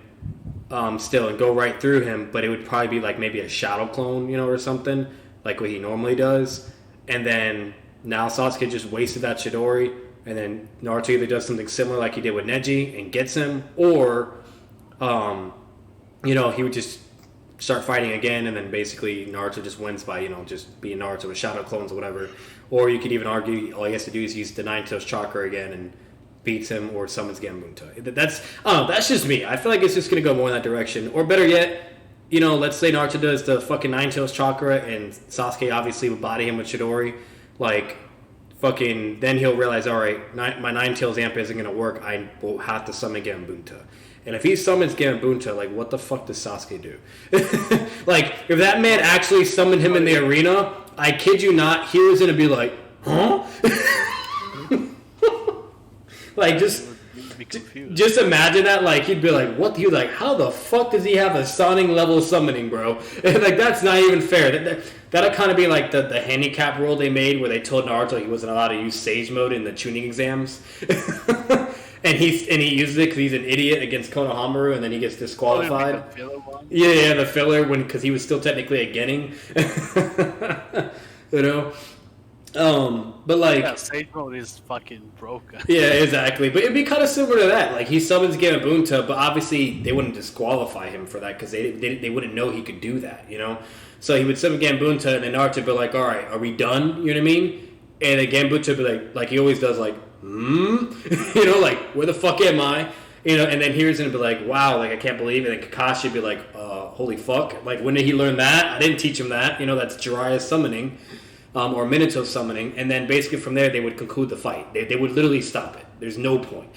still and go right through him, but it would probably be like maybe a shadow clone, or something, like what he normally does. And then now Sasuke just wasted that Chidori, and then Naruto either does something similar like he did with Neji and gets him, or, he would just start fighting again, and then basically Naruto just wins by, just being Naruto with shadow clones or whatever. Or you could even argue all he has to do is use the Nine Tails chakra again and beats him, or summons Gamabunta. That's just me. I feel like it's just going to go more in that direction. Or better yet, let's say Naruto does the fucking Nine Tails chakra and Sasuke obviously would body him with Chidori. Like, fucking, then he'll realize, alright, my Nine Tails amp isn't going to work. I will have to summon Gamabunta. And if he summons Gamabunta, like, what the fuck does Sasuke do? Like, if that man actually summoned him in the arena, I kid you not, he was going to be like, huh? Like, just imagine that. Like, he'd be like, what? He'd like, how the fuck does he have a Sonic level summoning, bro? And, like, that's not even fair. That'll kind of be like the handicap rule they made where they told Naruto he wasn't allowed to use Sage Mode in the Chunin exams. And he uses it because he's an idiot against Konohamaru, and then he gets disqualified. Yeah, the filler, because he was still technically a Genin. But like, Yeah, stage mode is fucking broken. yeah, exactly. But it'd be kind of similar to that. Like he summons Gamabunta, but obviously they wouldn't disqualify him for that because they wouldn't know he could do that, you know. So he would summon Gamabunta, and then Naruto would be like, "All right, are we done?" You know what I mean? And then Gamabunta would be like he always does, like, you know, like, where the fuck am I? You know, and then here's and be like, wow, like I can't believe it. And then Kakashi would be like, holy fuck, like when did he learn that? I didn't teach him that. You know, that's Jiraiya's summoning. Or Minato summoning, and then basically from there they would conclude the fight. They would literally stop it. There's no point.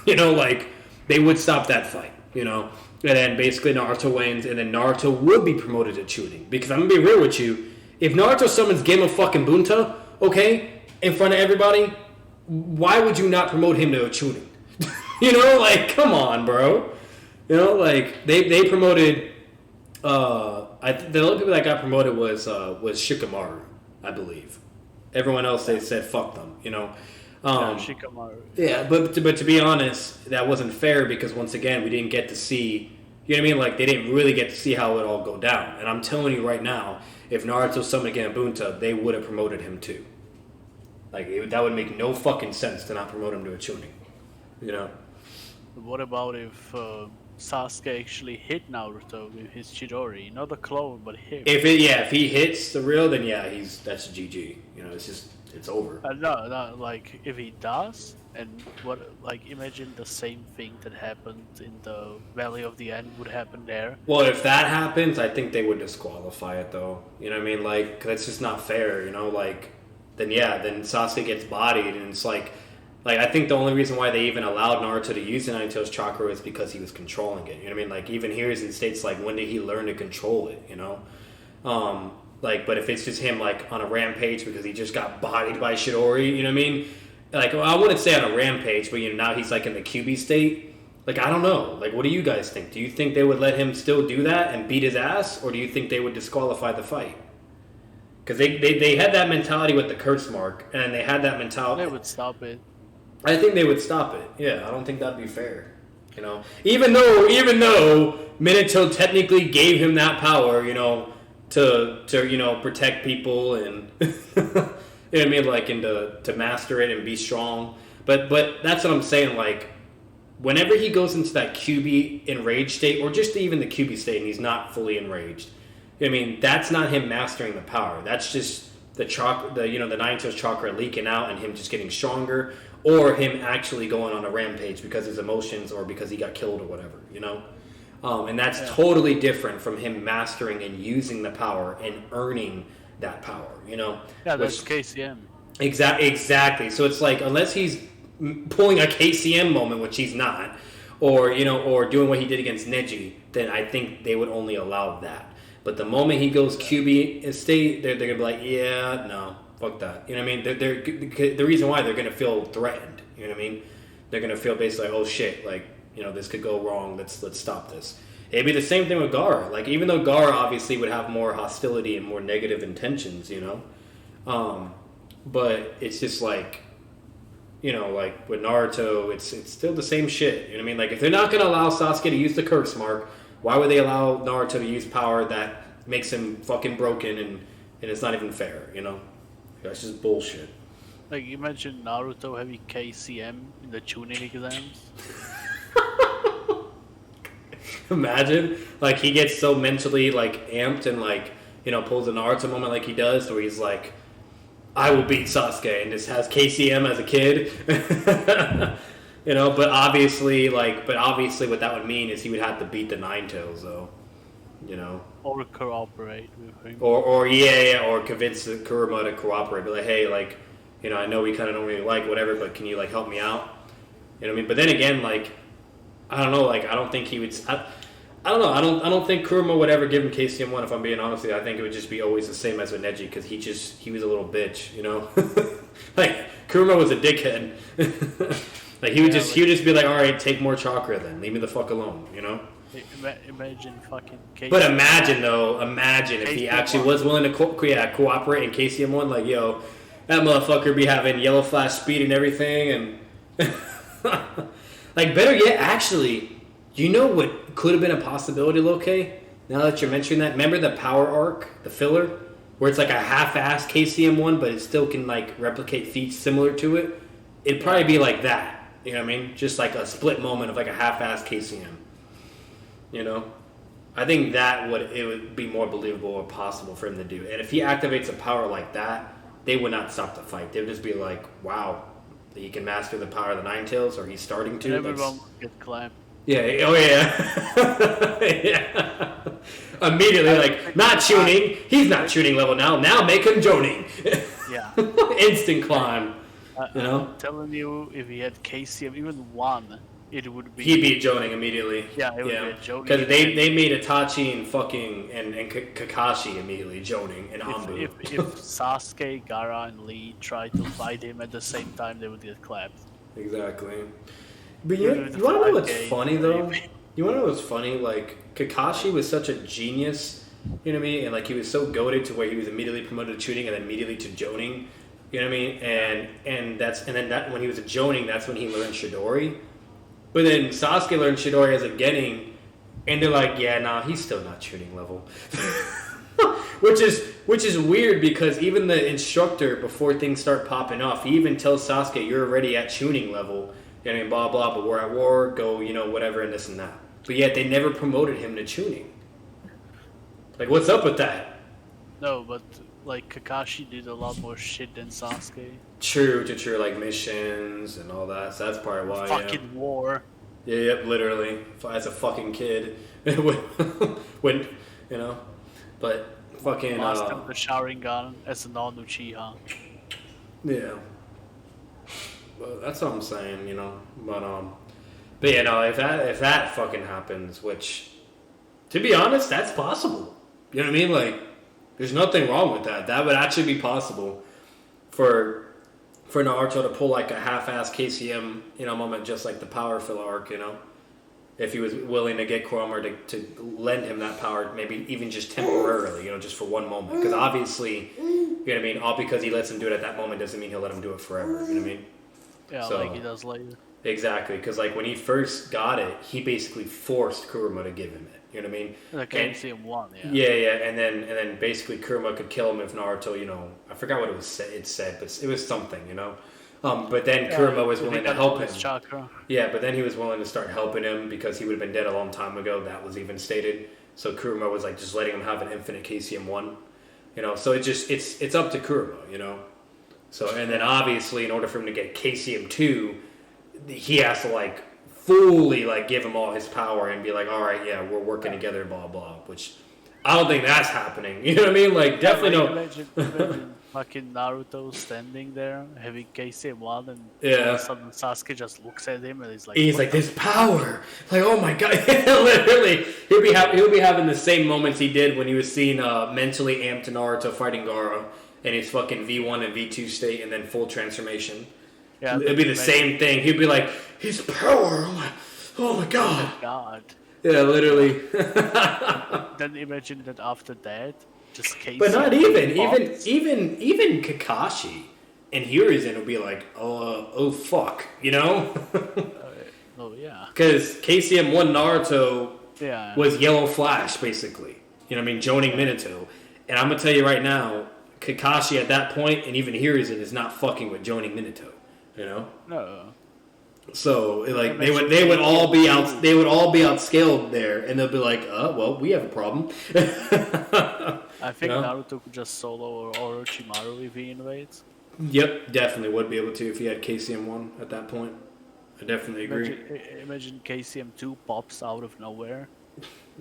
You know, like, they would stop that fight, you know? And then basically Naruto wins, and then Naruto would be promoted to Chunin. Because I'm gonna be real with you, if Naruto summons Game of fucking Bunta, okay, in front of everybody, why would you not promote him to a Chunin? You know, like, come on, bro. You know, like, they promoted, the only people that got promoted was Shikamaru, I believe. Everyone else, they said fuck them, you know. Shikamaru. Yeah, but to be honest, that wasn't fair because once again, we didn't get to see, you know what I mean? Like, they didn't really get to see how it all go down. And I'm telling you right now, if Naruto summoned Gamabunta, they would have promoted him too. Like, that would make no fucking sense to not promote him to a Chunin, you know. What about if Sasuke actually hit Naruto with his Chidori? Not the clone, but him. If he hits the real, then yeah, that's GG. You know, it's over. No, like if he does, and imagine the same thing that happened in the Valley of the End would happen there. Well, if that happens, I think they would disqualify it though. You know what I mean? Like, 'cause it's just not fair. You know, like then Sasuke gets bodied, and it's like I think the only reason why they even allowed Naruto to use the Nine-Tails chakra is because he was controlling it. You know what I mean? Like, even here in states, like, when did he learn to control it, you know? But if it's just him, like, on a rampage because he just got bodied by Chidori, you know what I mean? Like, well, I wouldn't say on a rampage, but, you know, now he's, like, in the QB state. Like, I don't know. Like, what do you guys think? Do you think they would let him still do that and beat his ass? Or do you think they would disqualify the fight? Because they had that mentality with the curse mark, and they had that mentality. They would stop it. I think they would stop it. Yeah, I don't think that'd be fair. You know, even though Minato technically gave him that power, you know, to you know, protect people and you know what I mean, like, and to master it and be strong. But that's what I'm saying. Like, whenever he goes into that QB enraged state, or just even the QB state, and he's not fully enraged, I mean, that's not him mastering the power. That's just the Nine-Tails chakra leaking out and him just getting stronger. Or him actually going on a rampage because his emotions or because he got killed or whatever, you know? And that's totally different from him mastering and using the power and earning that power, you know? Yeah, that's KCM. Exactly. So it's like, unless he's pulling a KCM moment, which he's not, or, you know, or doing what he did against Neji, then I think they would only allow that. But the moment he goes QB estate, they're going to be like, yeah, no. Fuck that. You know what I mean? They're the reason why they're going to feel threatened. You know what I mean? They're going to feel basically like, oh shit, like, you know, this could go wrong. Let's stop this. It'd be the same thing with Gaara. Like, even though Gaara obviously would have more hostility and more negative intentions, you know? But it's just like, you know, like with Naruto, it's still the same shit. You know what I mean? Like, if they're not going to allow Sasuke to use the curse mark, why would they allow Naruto to use power that makes him fucking broken and it's not even fair, you know? That's just bullshit. Like, you mentioned Naruto having KCM in the Chunin exams. Imagine, like, he gets so mentally, like, amped and, like, you know, pulls a Naruto moment like he does, where he's like, I will beat Sasuke, and just has KCM as a kid. You know, but obviously what that would mean is he would have to beat the Nine-Tails, though. You know, or cooperate with him, or convince Kurama to cooperate. But like, hey, like, you know, I know we kind of don't really like whatever, but can you, like, help me out? You know what I mean? But then again, like, I don't know, like, I don't think he would. I don't know. I don't think Kurama would ever give him KCM1. If I'm being honest with you, I think it would just be always the same as with Neji because he was a little bitch, you know. Like, Kurama was a dickhead. Like, he would just be like, all right, take more chakra then, leave me the fuck alone, you know. Imagine fucking KCM. But imagine if he actually was willing to cooperate in KCM1, like, yo, that motherfucker be having yellow flash speed and everything, and like, better yet, actually, you know what could have been a possibility, Loke? Now that you're mentioning that, remember the power arc, the filler, where it's like a half-assed KCM one, but it still can like replicate feats similar to it, it'd probably be like that. You know what I mean? Just like a split moment of like a half-assed KCM. You know, I think it would be more believable or possible for him to do. And if he activates a power like that, they would not stop the fight. They would just be like, wow, he can master the power of the Nine Tails, or he's starting to. And everyone would get clapped. Yeah. Oh yeah. Yeah. Immediately, like, not tuning. He's not tuning level now. Now make him joning. Yeah. Instant climb. You know. I'm telling you, if he had KCM even one, it would be. He'd be joning immediately. Yeah, it would be a joning. Because they made Itachi and fucking and Kakashi immediately joning and Anbu. If Sasuke, Gaara, and Lee tried to fight him at the same time, they would get clapped. Exactly. But you want to know what's funny though? You want to know what's funny? Like, Kakashi was such a genius, you know what I mean? And like, he was so goated to where he was immediately promoted to tuning and then immediately to joning, you know what I mean? And then when he was a joning, that's when he learned Chidori. But then Sasuke learned Chidori as a Genin, and they're like, yeah, nah, he's still not tuning level. which is weird, because even the instructor, before things start popping off, he even tells Sasuke, you're already at tuning level. You know, blah, blah, but we're at war, go, you know, whatever, and this and that. But yet they never promoted him to tuning. Like, what's up with that? No, but, like, Kakashi did a lot more shit than Sasuke. True, like missions and all that, so that's probably why, Fucking war. Yeah, yep, literally. As a fucking kid. when, you know, but fucking... Master the Sharingan as a non-Uchiha. Yeah. Well, that's what I'm saying, you know. But yeah, no, if that fucking happens, which, to be honest, that's possible. You know what I mean? Like, there's nothing wrong with that. That would actually be possible for Naruto to pull like a half-ass KCM, you know, moment, just like the power filler arc, you know. If he was willing to get Kurama to lend him that power, maybe even just temporarily, you know, just for one moment. Because obviously, you know what I mean, all because he lets him do it at that moment doesn't mean he'll let him do it forever. You know what I mean? Yeah, so, like he does later. Exactly, because like when he first got it, he basically forced Kurama to give him it. You know what I mean? The KCM one, yeah. Yeah, and then basically Kurama could kill him if Naruto, you know, I forgot what it said, but it was something, you know. But then Kurama was willing to help him. Chakra. Yeah, but then he was willing to start helping him because he would have been dead a long time ago. That was even stated. So Kurama was like just letting him have an infinite KCM one, you know. So it's up to Kurama, you know. So, and then obviously in order for him to get KCM 2, he has to like fully like give him all his power and be like, all right, yeah, we're working together, blah blah. Which I don't think that's happening. You know what I mean? Like definitely no. Imagine fucking Naruto standing there having KCM 1, and all of a sudden Sasuke just looks at him and he's like, "This power!" Like, oh my god! Literally, he'll be having the same moments he did when he was seeing mentally amped Naruto fighting Gaara in his fucking V1 and V2 state, and then full transformation. Yeah, it'd be the same thing. He'd be like, "His power! Oh my god!" Oh my god! Yeah, literally. Then imagine that after that, just KCM. But not even Kakashi and Hiruzen would be like, oh fuck, you know? Oh yeah. Because KCM 1 Naruto yeah. was Yellow Flash, basically. You know what I mean? Joning Minato. And I'm going to tell you right now, Kakashi at that point, and even Hiruzen, is not fucking with joining Minato. You know? No. So like they would all be outscaled there, and they'll be like, well, we have a problem. I think Naruto could just solo or Orochimaru if he invades. Yep, definitely would be able to if he had KCM 1 at that point. I definitely agree. Imagine KCM 2 pops out of nowhere.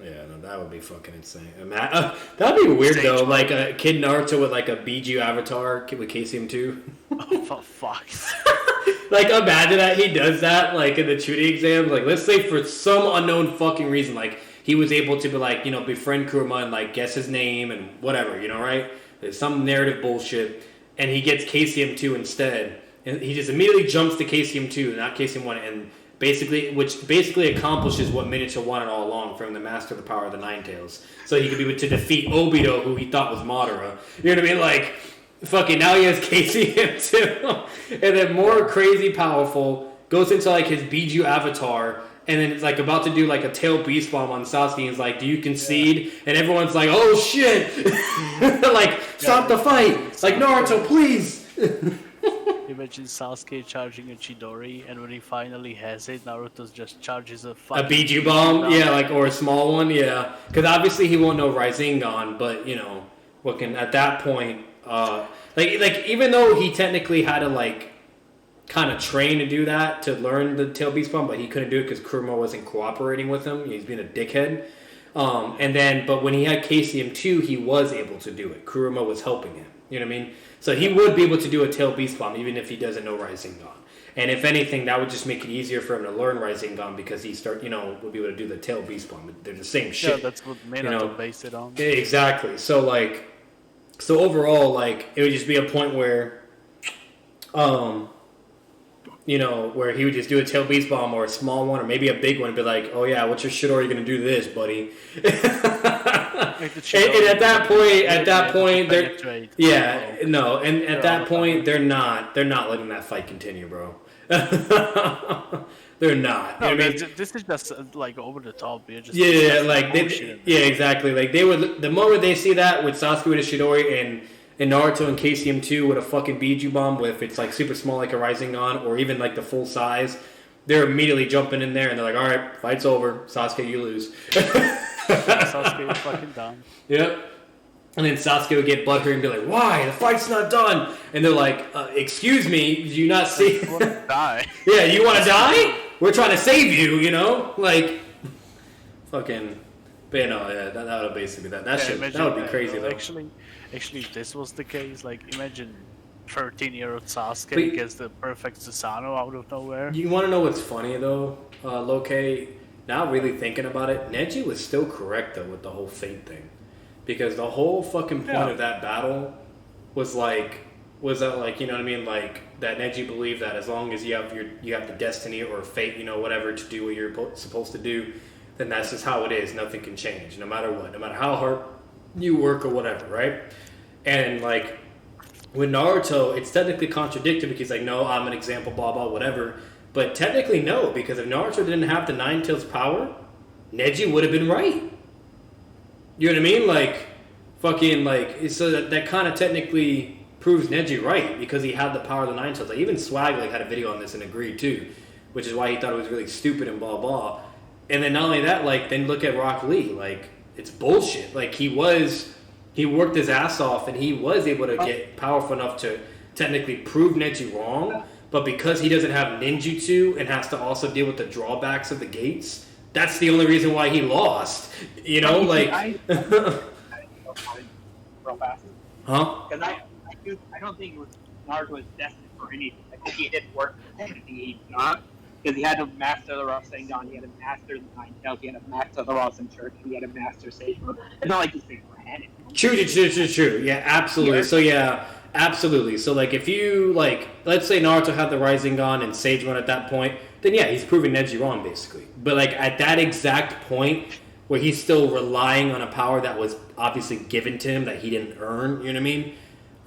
Yeah, no, that would be fucking insane. That'd be weird though, like a Kid Naruto with like a Biju avatar with KCM 2. Oh, for fuck's sake. Like, imagine that he does that, like, in the Chunin exam. Like, let's say for some unknown fucking reason, like, he was able to be, like, you know, befriend Kurama and, like, guess his name and whatever, you know, right? There's some narrative bullshit. And he gets KCM 2 instead. And he just immediately jumps to KCM 2, not KCM 1. And which basically accomplishes what Minato wanted all along for him to master the power of the Nine Tails. So he could be able to defeat Obito, who he thought was Madara. You know what I mean? Like... Fucking now he has KCM 2, and then more crazy powerful, goes into like his Biju avatar, and then it's like about to do like a tail beast bomb on Sasuke, and he's like, "Do you concede?" And everyone's like, "Oh shit!" Like, stop the fight! Like, Naruto, please. Imagine Sasuke charging a Chidori, and when he finally has it, Naruto just charges a A fucking Biju bomb, yeah, like, or a small one, yeah. Because obviously he won't know Rasengan, but you know, at that point, like even though he technically had to like kind of train to do that to learn the tail beast bomb, but he couldn't do it because Kurama wasn't cooperating with him. He's being a dickhead. But when he had KCM 2, he was able to do it. Kurama was helping him. You know what I mean? So he would be able to do a tail beast bomb even if he doesn't know Rasengan. And if anything, that would just make it easier for him to learn Rasengan because he would be able to do the tail beast bomb. They're the same shit. Yeah, that's what Minato based it on. Exactly. So overall, like, it would just be a point where, where he would just do a tail beast bomb or a small one or maybe a big one and be like, "Oh yeah, what's your Chidori gonna do this, buddy?" And at that point, they're they're not letting that fight continue, bro. They're not. No, I mean, this is just like over the top. Just exactly. Like they would, the moment they see that with Sasuke with a Chidori and Naruto and KCM 2 with a fucking Biju bomb, if it's like super small like a Rasengan or even like the full size, they're immediately jumping in there and they're like, "All right, fight's over. Sasuke, you lose." Sasuke is fucking dumb. Yep. And then Sasuke would get butthurt and be like, "Why? The fight's not done." And they're like, "Excuse me, did you not see?" You want to die? Yeah, you want to die? We're trying to save you, you know? Like, fucking. But yeah, no, yeah, that would basically be that. That would be crazy, though. Actually, if this was the case, like, imagine 13-year-old Sasuke gets the perfect Susanoo out of nowhere. You want to know what's funny, though, Loke? Now really thinking about it, Neji was still correct, though, with the whole fate thing. Because the whole fucking point of that battle was that, like, you know what I mean? Like, that Neji believed that as long as you have the destiny or fate, you know, whatever, to do what you're supposed to do, then that's just how it is. Nothing can change, no matter what. No matter how hard you work or whatever, right? And, like, with Naruto, it's technically contradicted because, like, no, I'm an example, blah, blah, whatever. But technically, no, because if Naruto didn't have the Nine Tails power, Neji would have been right. You know what I mean? Like, fucking, like, so that kind of technically proves Neji right because he had the power of the Nine Tails. Like, even Swag, like, had a video on this and agreed, too, which is why he thought it was really stupid and blah, blah. And then not only that, like, then look at Rock Lee. Like, it's bullshit. Like, he worked his ass off and he was able to get powerful enough to technically prove Neji wrong, but because he doesn't have ninjutsu and has to also deal with the drawbacks of the gates, that's the only reason why he lost. You know, like... real fast. Huh? Because I don't think Naruto was destined for anything. Like, he didn't work technically, he's not. Because he had to master the Rasengan, he had to master the Nine Tails, he had to master the Rasen Church, he had to master Sage Mode. It's not like these things were handed. True. Yeah, absolutely. Yeah. So, yeah, absolutely. So, like, if you, like, let's say Naruto had the Rasengan and Sage Mode at that point, then, yeah, he's proving Neji wrong, basically. But, like, at that exact point where he's still relying on a power that was obviously given to him that he didn't earn, you know what I mean?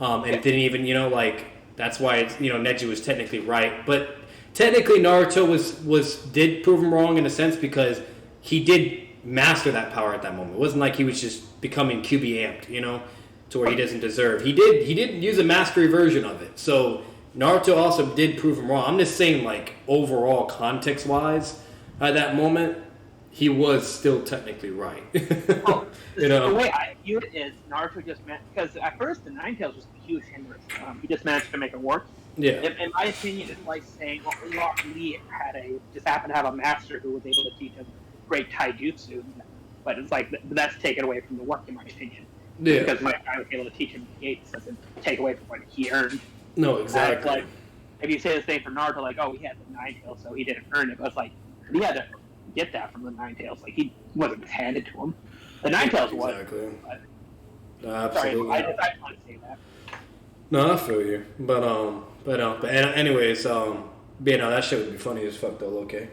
And didn't even, you know, like, that's why, it's, you know, Neji was technically right. But technically Naruto did prove him wrong in a sense because he did master that power at that moment. It wasn't like he was just becoming QB amped, you know, to where he doesn't deserve. He did use a mastery version of it. So Naruto also did prove him wrong. I'm just saying, like, overall context-wise, at that moment, he was still technically right. Well, you know? The way I view it is Naruto just managed, because at first the Nine Tails was a huge hindrance. He just managed to make it work. Yeah. In my opinion, it's like saying, well, Rock Lee just happened to have a master who was able to teach him great taijutsu, but it's like that's taken away from the work, in my opinion. Yeah. Because my guy was able to teach him gates doesn't take away from what he earned. No, exactly. Like, if you say the same for Naruto, like, oh, he had the Nine Tails, so he didn't earn it. But it's like he had to get that from the Nine Tails. Like, he wasn't just handed to him. The Nine Tails was. Exactly. But, Absolutely. sorry, I just want to say that. No, I feel you. But anyways, that shit would be funny as fuck though, okay?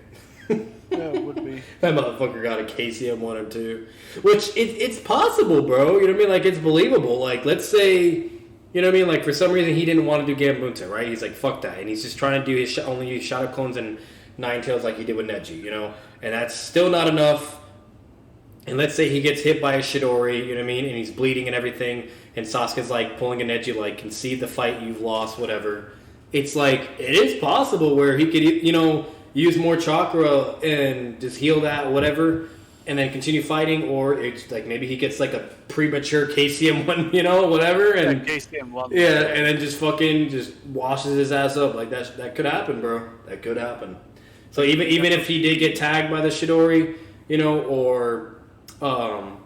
Yeah, it would be. That motherfucker got a KCM 1 or 2. Which, it's possible, bro. You know what I mean? Like, it's believable. Like, let's say, you know what I mean? Like, for some reason, he didn't want to do Gambunta, right? He's like, fuck that. And he's just trying to do only use Shadow Clones and Nine Tails like he did with Neji, you know? and that's still not enough. And let's say he gets hit by a Chidori, you know what I mean, and he's bleeding and everything, and Sasuke's like pulling an edgy, like, concede the fight, you've lost, whatever. It's like, it is possible where he could, you know, use more chakra and just heal that, whatever, and then continue fighting, or it's like maybe he gets like a premature KCM1, you know, whatever, and KCM1. yeah, and then just fucking just washes his ass up. Like that could happen, bro. That could happen. So even if he did get tagged by the Chidori, you know, or you know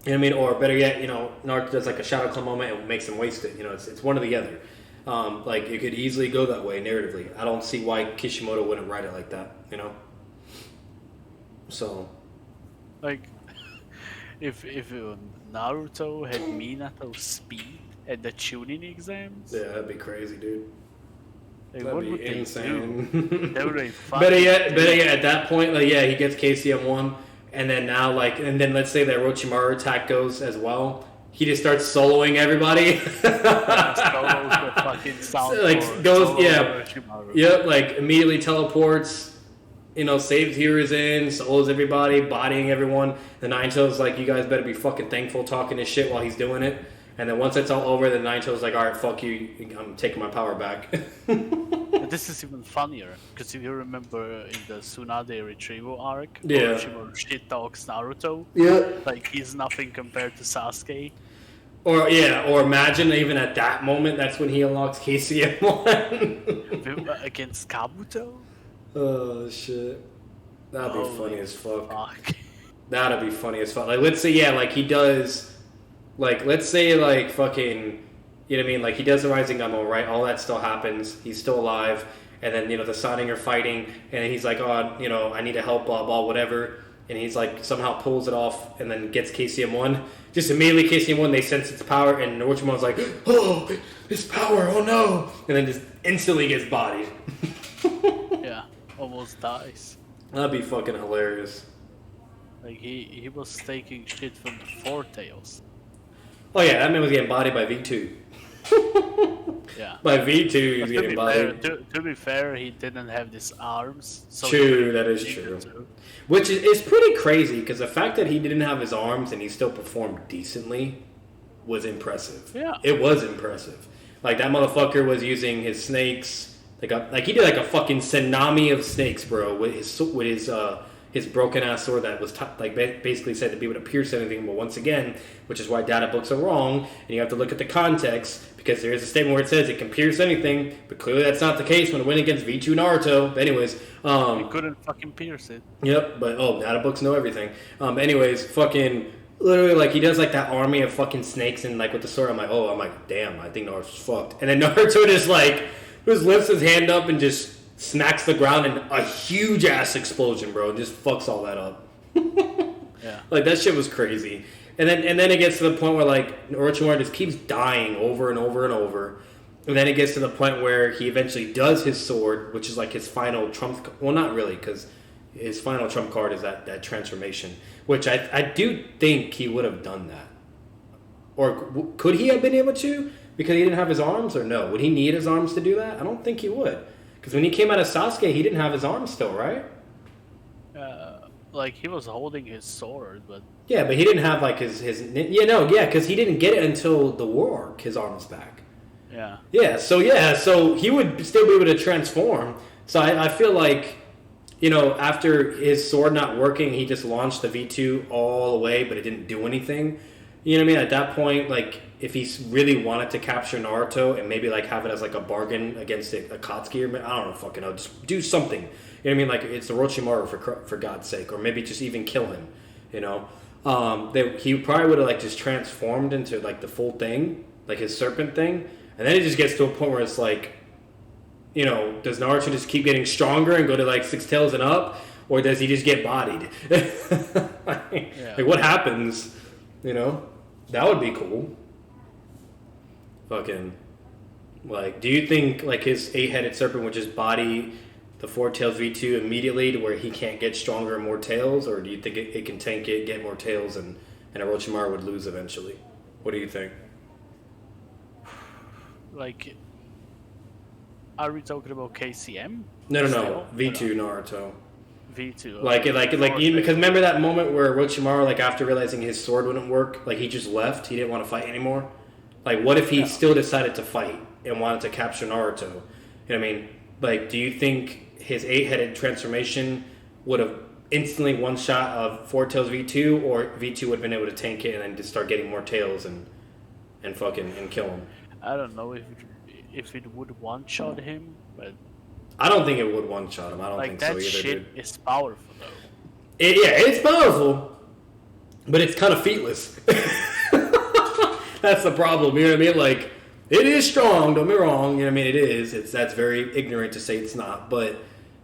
what I mean, or better yet, you know, Naruto does like a Shadow Clone moment and makes him waste it. You know, it's one or the other. Like it could easily go that way narratively. I don't see why Kishimoto wouldn't write it like that. You know. So. Like, if Naruto had Minato's speed at the Chunin exams, Yeah, that'd be crazy, dude. like, That'd what be would insane. they do? They would Better yet, at that point, like, yeah, he gets KCM1, and then now, like, and then let's say that Orochimaru attack goes as well. He just starts soloing everybody. Like, goes, yeah. Yep, like, immediately teleports, you know, saves Hiruzen, solos everybody, bodying everyone. The Nine-Tails like, you guys better be fucking thankful talking this shit while he's doing it. And then once it's all over, the Nine-Tails like, alright, fuck you, I'm taking my power back. This is even funnier, because if you remember in the Tsunade retrieval arc, Yeah. Orochimaru shit talks Naruto, Yeah. like he's nothing compared to Sasuke. Or imagine even at that moment, that's when he unlocks KCM1. Against Kabuto? Oh, shit. That'd be Holy funny as fuck. fuck. That'd be funny as fuck. Like, let's say, yeah, like, he does, like, let's say, like, fucking, you know what I mean? Like, he does the Rising Gummo, right? All that still happens. He's still alive. And then, you know, the Sonic are fighting. And he's like, oh, you know, I need to help, blah, blah, whatever. And he's like, somehow pulls it off and then gets KCM1. Just immediately, KCM1, they sense its power. And Orochimaru's like, oh, his power, oh no. And then just instantly gets bodied. Yeah, almost dies. That'd be fucking hilarious. Like, he was taking shit from the Four Tails. Oh yeah, that man was getting bodied by V2. Yeah. By V2, he was But getting bodied. to be fair, he didn't have these arms. So True, that is true. Which is pretty crazy, because the fact that he didn't have his arms and he still performed decently was impressive. Yeah. It was impressive. Like, that motherfucker was using his snakes. Like he did like a fucking tsunami of snakes, bro, with his broken ass sword that was basically said to be able to pierce anything. But once again, which is why data books are wrong, and you have to look at the context, because there is a statement where it says it can pierce anything, but clearly that's not the case when it went against V2 Naruto. But anyways, he couldn't fucking pierce it. Yep, but data books know everything. Anyways, fucking literally, like, he does like that army of fucking snakes and like with the sword. I'm like, damn, I think Naruto's fucked. And then Naruto just like lifts his hand up and just smacks the ground, and a huge ass explosion, bro. Just fucks all that up. Yeah. Like, that shit was crazy. And then it gets to the point where like Orochimaru just keeps dying over and over and over. And then it gets to the point where he eventually does his sword, which is like his final trump. Well, not really, because his final trump card is that transformation, which I do think he would have done that. Or could he have been able to? Because he didn't have his arms, or no? Would he need his arms to do that? I don't think he would. Because when he came out of Sasuke, he didn't have his arms still, right? Like, he was holding his sword, but... Yeah, but he didn't have, like, his because he didn't get it until the war arc, his arms back. Yeah. Yeah, so he would still be able to transform. So I feel like, you know, after his sword not working, he just launched the V2 all the way, but it didn't do anything. You know what I mean? At that point, like, if he really wanted to capture Naruto and maybe, like, have it as, like, a bargain against Akatsuki, or I don't know, fucking know, just do something. You know what I mean? Like, it's Orochimaru, for God's sake. Or maybe just even kill him, you know? He probably would have, like, just transformed into, like, the full thing, like his serpent thing. And then it just gets to a point where it's like, you know, does Naruto just keep getting stronger and go to, like, Six Tails and up? Or does he just get bodied? Like, what happens, you know? That would be cool. Fucking, like, do you think, like, his 8-headed serpent would just body the Four Tails V2 immediately to where he can't get stronger and more tails? Or do you think it can tank it, get more tails, and Orochimaru would lose eventually? What do you think? Like, are we talking about KCM? No. V2 Naruto. V2. Like because remember that moment where Orochimaru, like after realizing his sword wouldn't work, like he just left. He didn't want to fight anymore. Like, what if he still decided to fight and wanted to capture Naruto? You know what I mean? Like, do you think his 8-headed transformation would have instantly one shot of Four Tails V2, or V2 would have been able to tank it and then just start getting more tails and kill him? I don't know if it would one shot him, but I don't think it would one shot him. I don't think so either. That shit is powerful though. It's powerful, but it's kind of feetless. That's the problem. You know what I mean? Like, it is strong. Don't be wrong. You know what I mean? It is. That's very ignorant to say it's not. But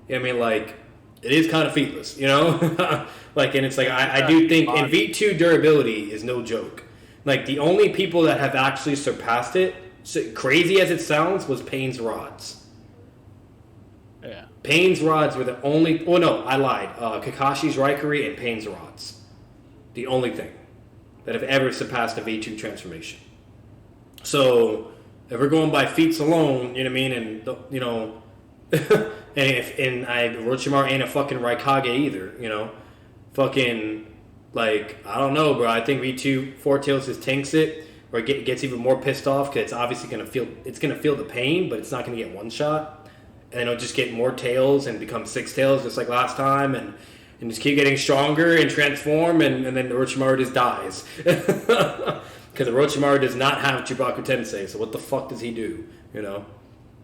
you know what I mean? Like, it is kind of feetless. You know? Like, and it's like I do think, and V2 durability is no joke. Like, the only people that have actually surpassed it, so crazy as it sounds, was Pain's rods. Yeah. Pain's rods were the only. Oh no, I lied. Kakashi's Raikiri and Pain's rods, the only thing that have ever surpassed a V2 transformation. So if we're going by feats alone, you know what I mean, and you know, and Orochimaru ain't a fucking Raikage either, you know, fucking like I don't know, bro. I think V2 Four Tails just tanks it, or gets even more pissed off because it's obviously gonna feel the pain, but it's not gonna get one shot. And it'll just get more tails and become 6 tails just like last time, and just keep getting stronger and transform, and then Orochimaru just dies. Because Orochimaru does not have Chubaku Tensei, so what the fuck does he do? You know?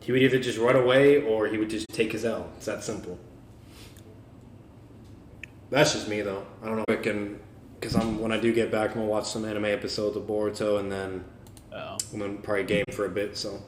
He would either just run away, or he would just take his L. It's that simple. That's just me, though. I don't know if I can... Because when I do get back, I'm going to watch some anime episodes of Boruto, and then I'm going to probably game for a bit, so...